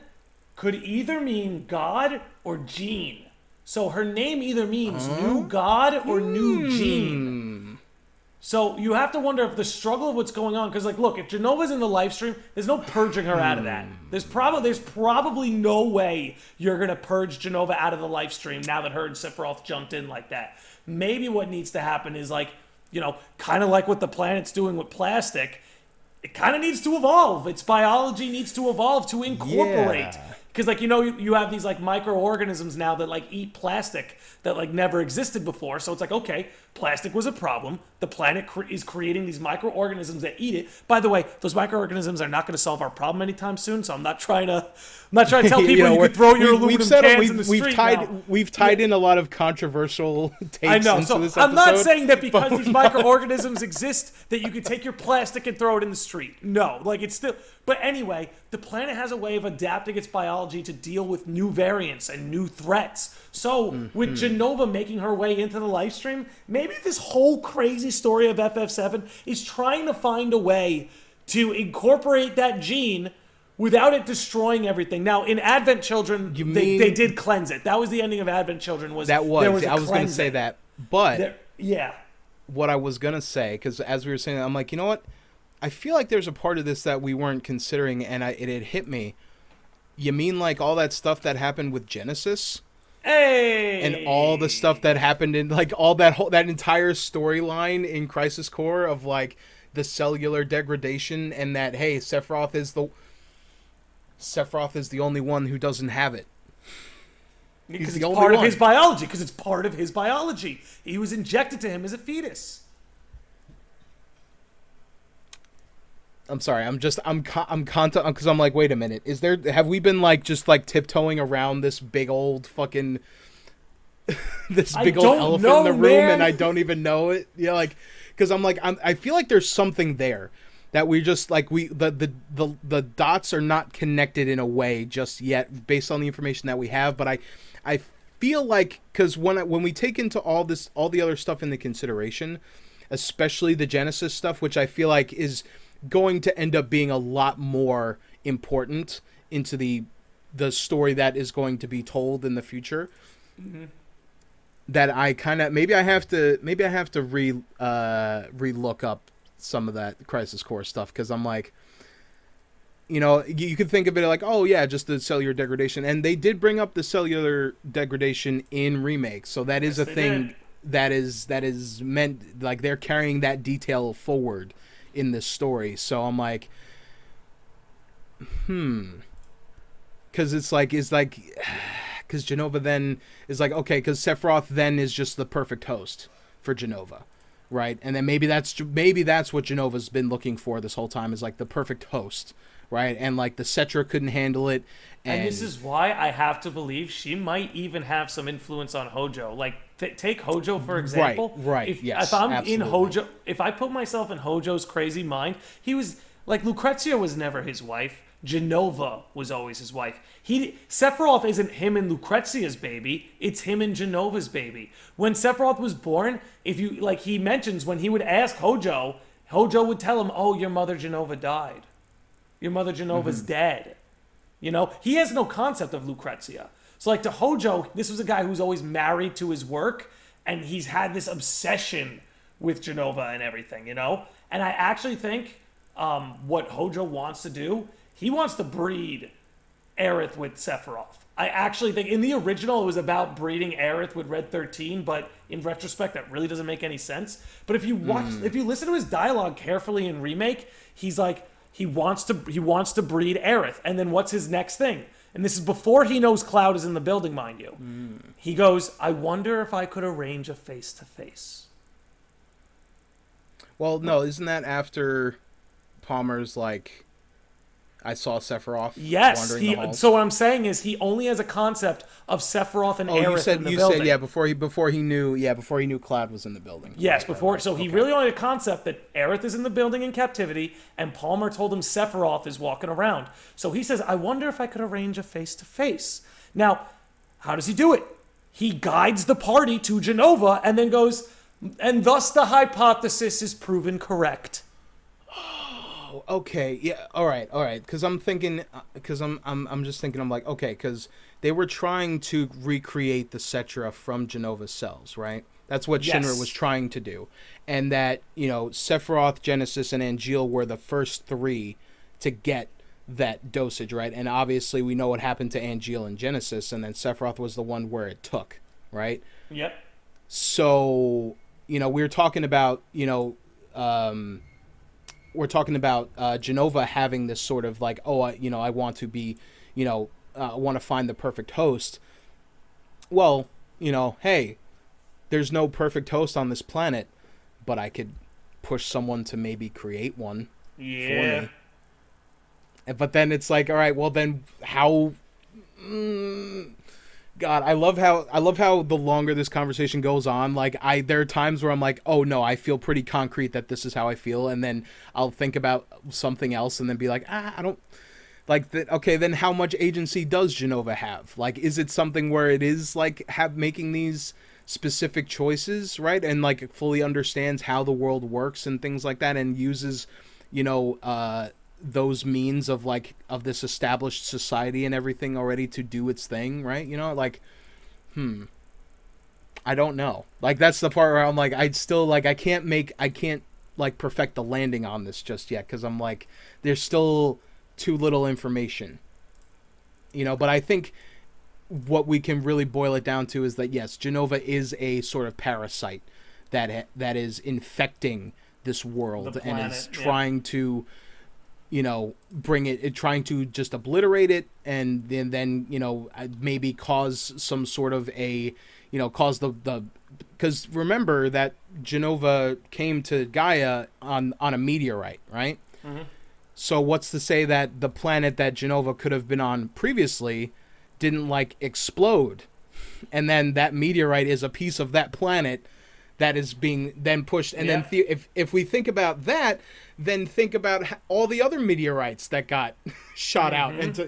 could either mean God or gene. So her name either means new God or new gene. So you have to wonder if the struggle of what's going on, because like, look, if Jenova's in the live stream, there's no purging her out of that. There's probably no way you're gonna purge Genova out of the live stream now that her and Sephiroth jumped in like that. Maybe what needs to happen is like, kind of like what the planet's doing with plastic. It kind of needs to evolve. Its biology needs to evolve to incorporate. Because, like, you have these, like, microorganisms now that, like, eat plastic that, like, never existed before. So it's like, okay, plastic was a problem. The planet is creating these microorganisms that eat it. By the way, those microorganisms are not going to solve our problem anytime soon. So I'm not trying to tell people you could throw your aluminum cans in the street. We've tied in a lot of controversial takes I know. into So this episode. I'm not saying that because these microorganisms exist that you could take your plastic and throw it in the street. No, like it's still. But anyway, the planet has a way of adapting its biology to deal with new variants and new threats. So with Genova making her way into the live stream, maybe this whole crazy story of FF7 is trying to find a way to incorporate that gene without it destroying everything. Now, in Advent Children, they did cleanse it. That was the ending of Advent Children. I was going to say that. But yeah, what I was going to say, because as we were saying, I'm like, you know what? I feel like there's a part of this that we weren't considering, and it had hit me. You mean like all that stuff that happened with Genesis? Hey! And all the stuff that happened in like all that entire storyline in Crisis Core of like the cellular degradation, and that hey, Sephiroth is the only one who doesn't have it. Because it's part of his biology. Because it's part of his biology. He was injected to him as a fetus. I'm sorry. because I'm like, wait a minute. Have we been like just like tiptoeing around this big old fucking elephant in the room, man. And I don't even know it? Yeah, like because I feel like there's something there that we just like the dots are not connected in a way just yet based on the information that we have, but I feel like because when we take into all the other stuff into consideration, especially the Genesis stuff, which I feel like is going to end up being a lot more important into the story that is going to be told in the future. That I kind of maybe I have to re-look up some of that Crisis Core stuff, because I'm like, you could think of it like, oh yeah, just the cellular degradation, and they did bring up the cellular degradation in Remake, so that is a thing that is meant, like they're carrying that detail forward in this story. So I'm like, because because Genova then is like, okay, because Sephiroth then is just the perfect host for Genova, right? And then maybe that's what Genova's been looking for this whole time, is like the perfect host, right? And like the Cetra couldn't handle it, and this is why I have to believe she might even have some influence on Hojo. Like take Hojo for example. Right. If I'm absolutely in Hojo, if I put myself in Hojo's crazy mind, he was like, Lucrezia was never his wife. Genova was always his wife. Sephiroth isn't him and Lucrezia's baby, it's him and Genova's baby. When Sephiroth was born, he mentions when he would ask Hojo would tell him, "Oh, your mother Genova died. Your mother Genova's dead." He has no concept of Lucrezia. So like to Hojo, this was a guy who's always married to his work, and he's had this obsession with Genova and everything, And I actually think what Hojo wants to do, he wants to breed Aerith with Sephiroth. I actually think in the original it was about breeding Aerith with Red 13, but in retrospect that really doesn't make any sense. But if you listen to his dialogue carefully in Remake, he's like, he wants to breed Aerith, and then what's his next thing? And this is before he knows Cloud is in the building, mind you. He goes, "I wonder if I could arrange a face-to-face." Well, no, isn't that after Palmer's like, I saw Sephiroth wandering the halls? So what I'm saying is he only has a concept of Sephiroth and Aerith in the building. Before he knew Cloud was in the building. Yes, before. So he really only had a concept that Aerith is in the building in captivity, and Palmer told him Sephiroth is walking around. So he says, "I wonder if I could arrange a face-to-face." Now, How does he do it? He guides the party to Genova and then goes, and thus the hypothesis is proven correct. Oh, okay, yeah, all right. Because I'm thinking, I'm just thinking, I'm like, okay, because they were trying to recreate the Cetra from Genova's cells, right? That's what Shinra was trying to do, and that Sephiroth, Genesis, and Angeal were the first three to get that dosage, right? And obviously we know what happened to Angeal and Genesis, and then Sephiroth was the one where it took, right? Yep. So we were talking about Genova having this sort of like, I want to be, I want to find the perfect host. Well, hey, there's no perfect host on this planet, but I could push someone to maybe create one for me. But then it's like, all right, well then how? God, I love how the longer this conversation goes on, like there are times where I'm like, oh no, I feel pretty concrete that this is how I feel, and then I'll think about something else and then be like, I don't like that. Okay, then how much agency does Genova have? Like, is it something where it is like making these specific choices, right, and like fully understands how the world works and things like that, and uses those means of this established society and everything already to do its thing, right? I don't know. Like, that's the part where I'm like, I can't like perfect the landing on this just yet, because I'm like, there's still too little information, but I think what we can really boil it down to is that yes, Genova is a sort of parasite that is infecting this world and is trying to bring it, trying to just obliterate it, and then maybe cause some sort of cause the because remember that Genova came to Gaia on a meteorite, right? Mm-hmm. So what's to say that the planet that Genova could have been on previously didn't explode, and then that meteorite is a piece of that planet that is being then pushed, and then if we think about that, then think about all the other meteorites that got shot out into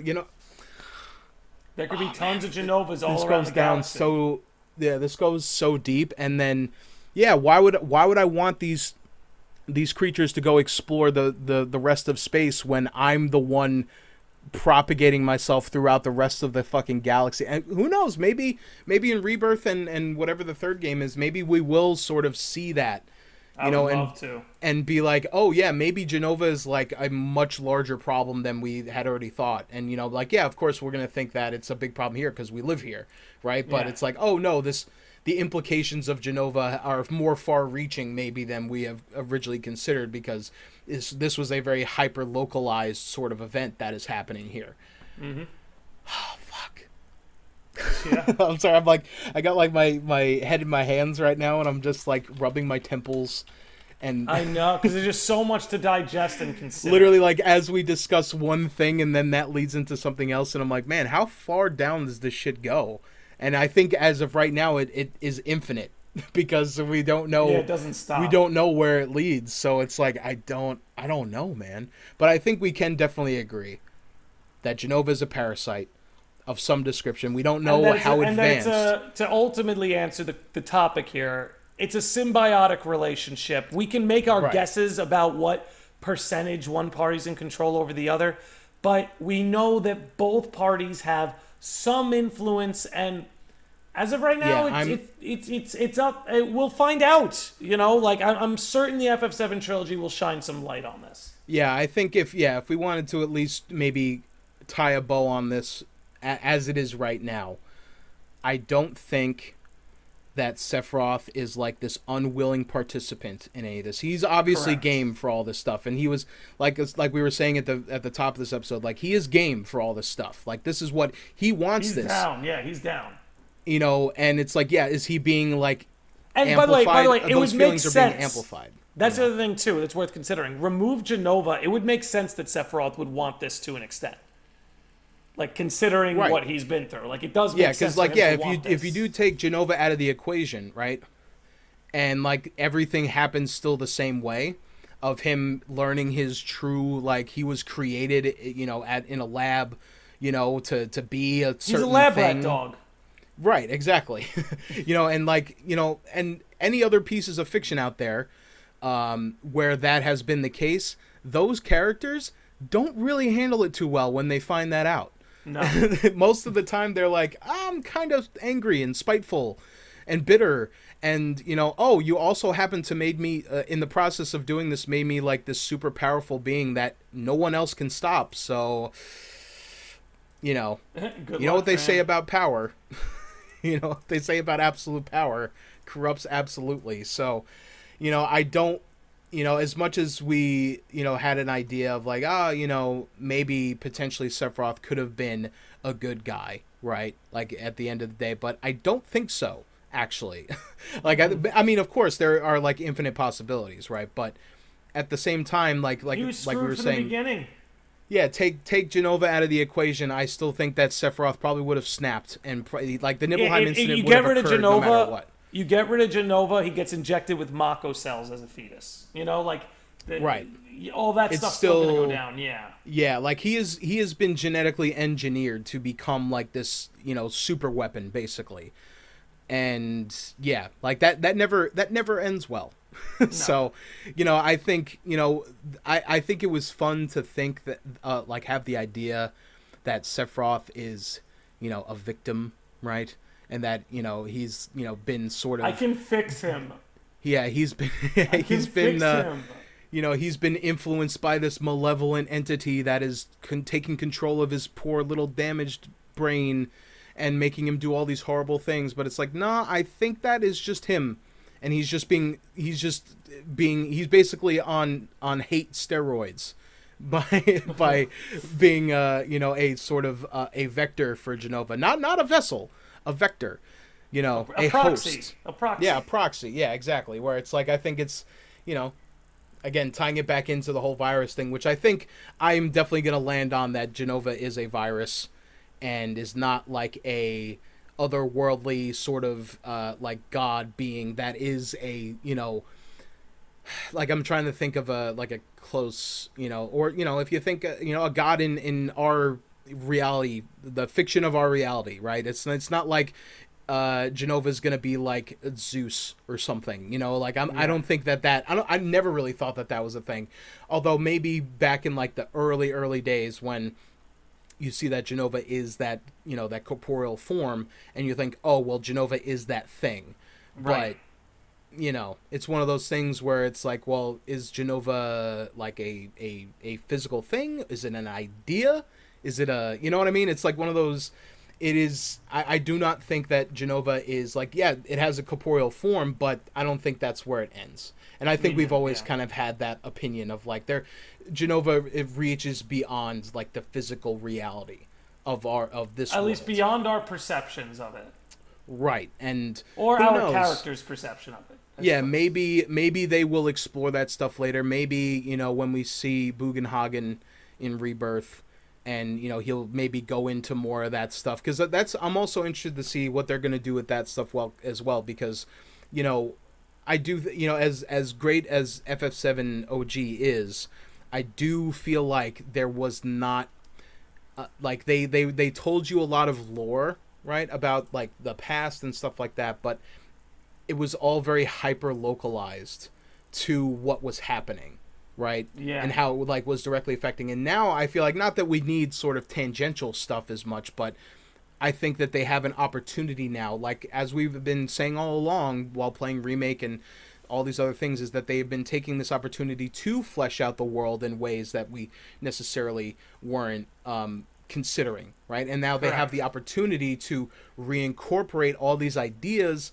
there could be tons of Genovas all around the galaxy. This goes so deep, and then why would I want these creatures to go explore the rest of space when I'm the one propagating myself throughout the rest of the fucking galaxy? And who knows, maybe in Rebirth and whatever the third game is, maybe we will sort of see that, and be like, oh yeah, maybe Genova is like a much larger problem than we had already thought, and of course we're gonna think that it's a big problem here because we live here, right? But it's like, oh no, the implications of Genova are more far-reaching maybe than we have originally considered, because this was a very hyper-localized sort of event that is happening here. Mm-hmm. Oh, fuck. Yeah. I'm sorry, I'm like, I got my head in my hands right now, and I'm just rubbing my temples. And I know, because there's just so much to digest and consider. Literally, as we discuss one thing, and then that leads into something else, and I'm like, man, how far down does this shit go? And I think as of right now, it is infinite, because we don't know. Yeah, it doesn't stop. We don't know where it leads, so it's like I don't know, man. But I think we can definitely agree that Genova is a parasite of some description. We don't know how advanced. And to ultimately answer the topic here, it's a symbiotic relationship. We can make our guesses about what percentage one party's in control over the other, but we know that both parties have some influence, and as of right now, it's up. We'll find out. I'm certain the FF7 trilogy will shine some light on this. Yeah, I think if we wanted to at least maybe tie a bow on this as it is right now, I don't think that Sephiroth is this unwilling participant in any of this. He's obviously game for all this stuff, and he was like we were saying at the top of this episode, he is game for all this stuff. This is what he wants. He's down. Yeah, he's down. And it's is he being And amplified? by the way, it would make sense. Being amplified. That's the other thing too that's worth considering. Remove Genova, it would make sense that Sephiroth would want this to an extent. Considering what he's been through. It does make sense. Yeah, because if you do take Genova out of the equation, right? And everything happens still the same way, of him learning his true, he was created, in a lab, to be a certain He's a lab thing. rat dog. Right, exactly. And like, and any other pieces of fiction out there where that has been the case, those characters don't really handle it too well when they find that out. No. Most of the time they're like, I'm kind of angry and spiteful and bitter. And, oh, you also happen to made me, in the process of doing this, made me like this super powerful being that no one else can stop. So, Good luck, what they man. say about power. They say about absolute power corrupts absolutely. So, I don't, as much as we, had an idea of like, maybe potentially Sephiroth could have been a good guy, right? Like at the end of the day, but I don't think so, actually. Like, I mean, of course there are like infinite possibilities, right? But at the same time, like He was we screwed were from saying, the beginning. yeah, take Genova out of the equation. I still think that Sephiroth probably would have snapped, and like the Nibelheim incident You would get have rid of occurred no matter Genova. what. You get rid of Genova. He gets injected with Mako cells as a fetus. Right. All that It's stuff's still gonna still- go down. Yeah. Yeah, like he has been genetically engineered to become like this, super weapon basically. And yeah, like that never ends well. So, I think, I think it was fun to think that like have the idea that Sephiroth is, a victim, right? And that, he's, been sort of I can fix him. yeah, he's been I can he's been fix him. he's been influenced by this malevolent entity that is taking control of his poor little damaged brain and making him do all these horrible things. But it's like, nah, I think that is just him, and he's basically on hate steroids by being a sort of a vector for Genova, not a vessel, a vector. A a proxy. host. A proxy. Yeah, a proxy. Yeah, exactly. Where it's like, I think it's, again, tying it back into the whole virus thing, which I think I'm definitely going to land on, that Genova is a virus and is not like a otherworldly sort of like god being that is a, like I'm trying to think of a close, or, if you think, a god in our reality, the fiction of our reality, right? It's not like Genova's gonna be like Zeus or something, I don't think I never really thought that was a thing, although maybe back in like the early days when you see that Genova is that, that corporeal form, and you think, oh well, Genova is that thing, Right. but it's one of those things where it's like, well, is Genova like a physical thing? Is it an idea? Is it a, you know what I mean? It's like one of those. It is. I do not think that Genova is like, yeah, it has a corporeal form, but I don't think that's where it ends. And I think we've always kind of had that opinion of like, Genova, it reaches beyond like the physical reality of this At world. least beyond our perceptions of it, Right, and or who our knows? character's perception of it. Yeah, maybe they will explore that stuff later. Maybe, when we see Bugenhagen in Rebirth, and he'll maybe go into more of that stuff, because I'm also interested to see what they're going to do with that stuff as well, because I do, as great as FF7 OG is, I do feel like there was not like they told you a lot of lore, right, about like the past and stuff like that, but it was all very hyper localized to what was happening, right? Yeah. And how it like was directly affecting. And now I feel like, not that we need sort of tangential stuff as much, but I think that they have an opportunity now, like as we've been saying all along while playing Remake and all these other things, is that they've been taking this opportunity to flesh out the world in ways that we necessarily weren't considering, right? And now they have the opportunity to reincorporate all these ideas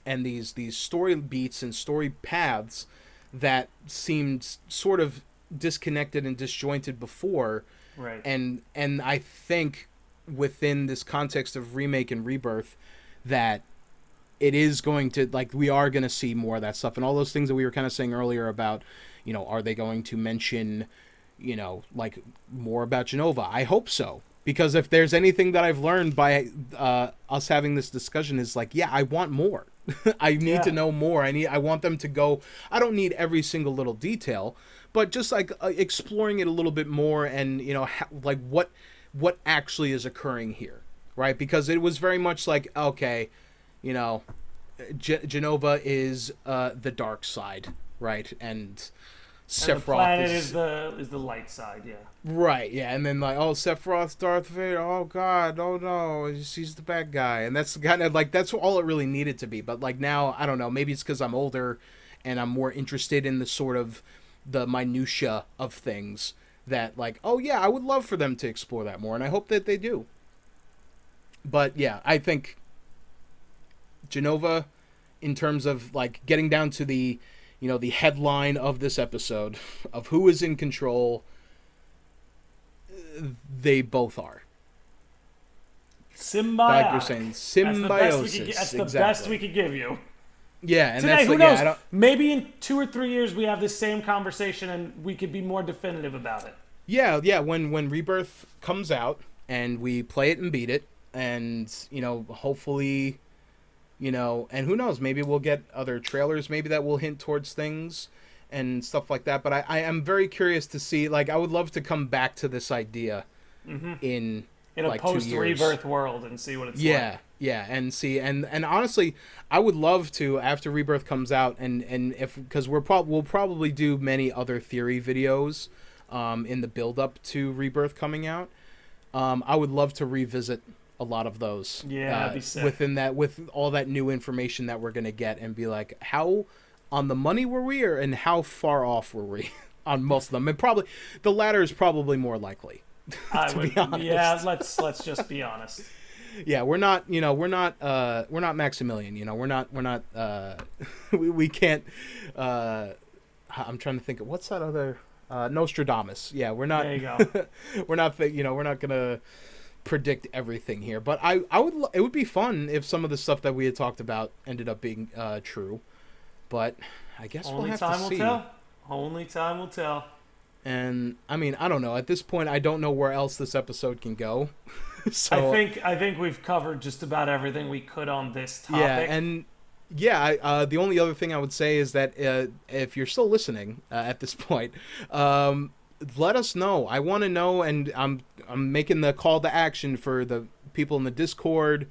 and these story beats and story paths that seemed sort of disconnected and disjointed before. Right. And I think within this context of Remake and Rebirth, that it is going to, like, we are going to see more of that stuff, and all those things that we were kind of saying earlier about, are they going to mention, like more about Genova? I hope so, because if there's anything that I've learned by us having this discussion is like, yeah, I want more. I need to know more. I want them to go. I don't need every single little detail, but just like exploring it a little bit more, and like what actually is occurring here, right? Because it was very much like, okay, you know, Genova is the dark side, right? And Sephiroth And the planet is the light side, yeah. right, yeah, and then like, oh, Sephiroth, Darth Vader, oh God, oh no, he's the bad guy, and that's kind of like that's all it really needed to be. But like now, I don't know, maybe it's because I'm older and I'm more interested in the sort of the minutia of things that like, oh yeah, I would love for them to explore that more, and I hope that they do. But yeah, I think Genova, in terms of like getting down to the, the headline of this episode of who is in control, they both are. Symbiotic. Like you're saying, symbiosis. That's the best we could give you. Yeah, and today, that's who like, knows? Maybe in 2 or 3 years we have this same conversation and we could be more definitive about it. Yeah. When Rebirth comes out and we play it and beat it, and hopefully, and who knows? Maybe we'll get other trailers. Maybe that will hint towards things and stuff like that. But I am very curious to see. Like, I would love to come back to this idea in a like post-Rebirth world and see what it's like. Yeah, and see, and honestly, I would love to, after Rebirth comes out, and if, because we'll probably do many other theory videos in the build-up to Rebirth coming out. I would love to revisit a lot of those. Yeah, that'd be sick. With all that new information that we're going to get, and be like, how on the money were we, and how far off were we on most of them? And probably, the latter is probably more likely, be honest. Yeah, let's just be honest. Yeah, we're not Maximilian, we can't, I'm trying to think of, what's that other, Nostradamus. Yeah, we're not, there you go. we're not gonna predict everything here, but it would be fun if some of the stuff that we had talked about ended up being, true, but I guess we'll have to see. Only time will tell. And I mean, I don't know. At this point, I don't know where else this episode can go. So I think we've covered just about everything we could on this topic. Yeah, and the only other thing I would say is that if you're still listening at this point, let us know. I want to know, and I'm making the call to action for the people in the Discord.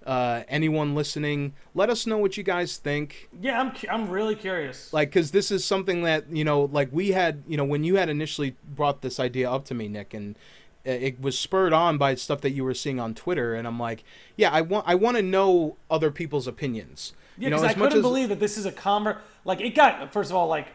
Anyone listening, let us know what you guys think. Yeah, I'm really curious. Like, because this is something that like we had, when you had initially brought this idea up to me, Nick, and it was spurred on by stuff that you were seeing on Twitter, and I'm like, yeah, I want to know other people's opinions. Yeah, because I couldn't believe that this is a like, it got, first of all, like,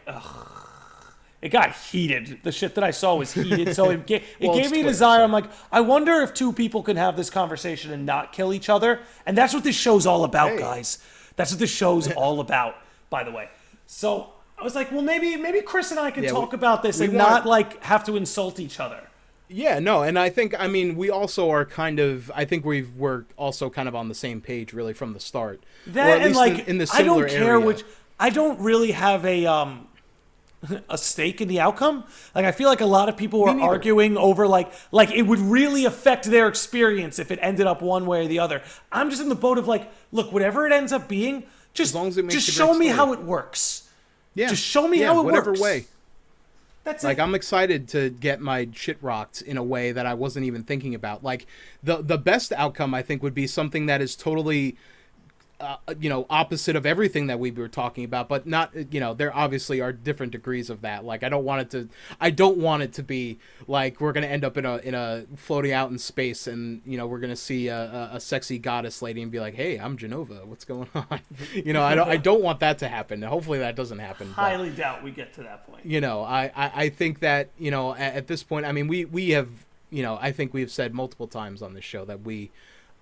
it got heated. The shit that I saw was heated, so it gave me a desire. So. I'm like, I wonder if two people can have this conversation and not kill each other, and that's what this show's all about, guys. That's what this show's all about, by the way. So I was like, well, maybe Chris and I can talk about this and not like have to insult each other. Yeah, no, and I think, we also are we're also kind of on the same page, really, from the start. That, or at least like, in the similar area. I don't care I don't really have a stake in the outcome. Like, I feel like a lot of people are arguing over, like it would really affect their experience if it ended up one way or the other. I'm just in the boat of, like, look, whatever it ends up being, just, as long as it makes just show me how it works. Yeah. Just show me how it whatever works. Way. That's like, I'm excited to get my shit rocked in a way that I wasn't even thinking about. Like, the best outcome, I think, would be something that is totally, opposite of everything that we were talking about, but not, there obviously are different degrees of that. Like, I don't want it to be like we're going to end up in a floating out in space and, we're going to see a sexy goddess lady and be like, hey, I'm Genova. What's going on? I don't want that to happen. Hopefully that doesn't happen. Highly doubt we get to that point. I think that, at this point, we have, I think we've said multiple times on this show that we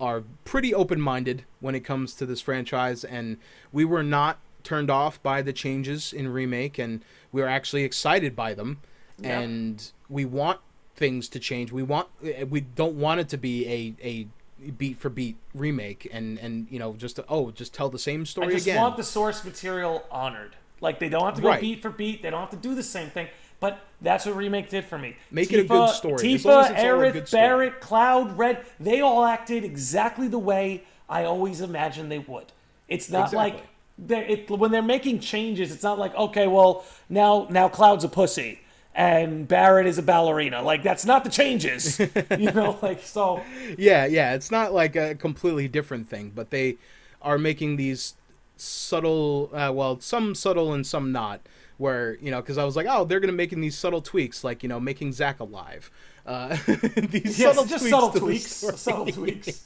are pretty open-minded when it comes to this franchise, and we were not turned off by the changes in Remake, and we were actually excited by them. Yeah. And we want things to change. We don't want it to be a beat for beat remake and just tell the same story again. I just want the source material honored. Like, they don't have to go beat for beat. They don't have to do the same thing. But that's what Remake did for me. Make it a good story. Tifa, Aerith, Barret, Cloud, Red, they all acted exactly the way I always imagined they would. It's not like when they're making changes, it's not like, okay, well, now Cloud's a pussy. and Barrett is a ballerina. Like, that's not the changes. So. Yeah, it's not like a completely different thing, but they are making these subtle, some subtle and some not, where, because I was like, oh, they're going to making these subtle tweaks, like, making Zack alive. These Yes, subtle just tweaks subtle to the tweaks. story Subtle tweaks.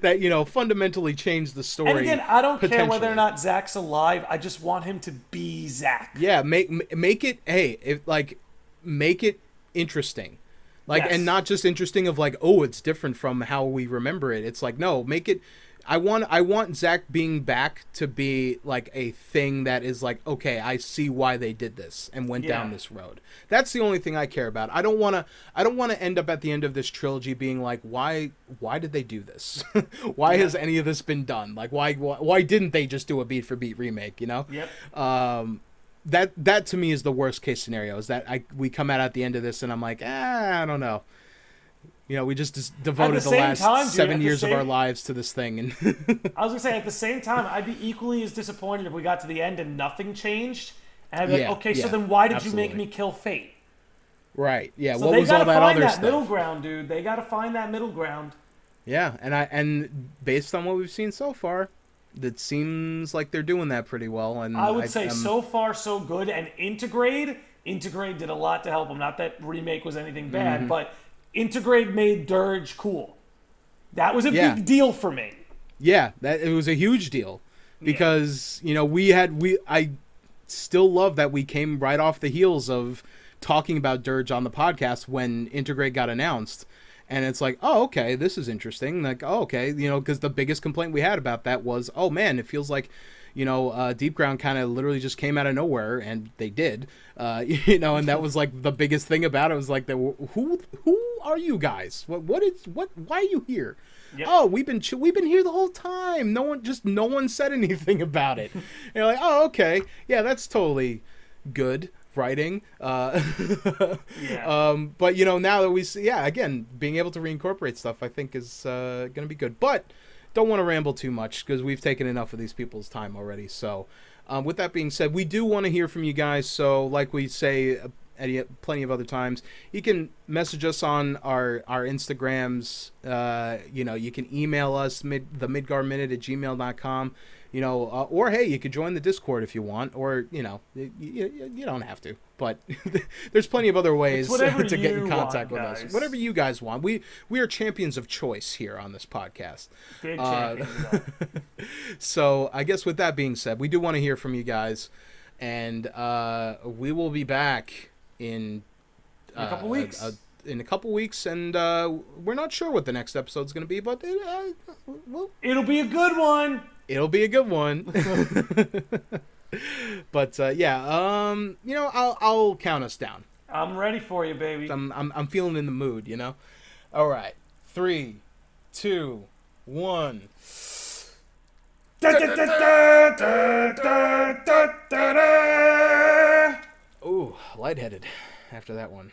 that, fundamentally change the story. And again, I don't care whether potentially. or not Zack's alive. I just want him to be Zack. Yeah, make it, make it interesting. Like, Yes. and not just interesting of like, oh, it's different from how we remember it. It's like, no, make it. I want Zack being back to be like a thing that is like, okay, I see why they did this and went down this road. That's the only thing I care about. I don't want to end up at the end of this trilogy being like, why did they do this? Why has any of this been done? Like, why didn't they just do a beat for beat remake? Yep. That to me is the worst case scenario. Is that we come out at the end of this and I'm like, I don't know. We just devoted the last 7 years of our lives to this thing. And I was going to say, at the same time, I'd be equally as disappointed if we got to the end and nothing changed. And I'd be like, okay, so then why did you make me kill Fate? Right, yeah. So what they was all gotta that find other that stuff? middle ground, dude. They got to find that middle ground. Yeah, and based on what we've seen so far, it seems like they're doing that pretty well. And I would say so far so good. And Integrate did a lot to help them. Not that Remake was anything bad, but Integrate made Dirge cool. That was a big deal for me. Yeah, it was a huge deal because I still love that we came right off the heels of talking about Dirge on the podcast when Integrate got announced, and it's like, oh, okay, this is interesting. Like, oh, okay, because the biggest complaint we had about that was, oh man, it feels like Deep Ground kind of literally just came out of nowhere, and they did, and that was like the biggest thing about it was like, who are you guys? Why are you here? Yep. Oh, we've been here the whole time. No one said anything about it. And you're like, oh, okay, yeah, that's totally good writing. But now that we see, again, being able to reincorporate stuff, I think is gonna be good, but. Don't want to ramble too much because we've taken enough of these people's time already. So, with that being said, we do want to hear from you guys. So, like we say plenty of other times, you can message us on our Instagrams. You can email us, the midgarminute@gmail.com. Or hey, you could join the Discord if you want, or you don't have to, but there's plenty of other ways to get in contact with us. Whatever you guys want. We are champions of choice here on this podcast. Big champions. So I guess with that being said, we do want to hear from you guys, and we will be back in a couple weeks. In a couple weeks, and we're not sure what the next episode's going to be, but it'll be a good one. It'll be a good one. But I'll count us down. I'm ready for you, baby. I'm feeling in the mood, All right, 3, 2, 1. Ooh, lightheaded after that one.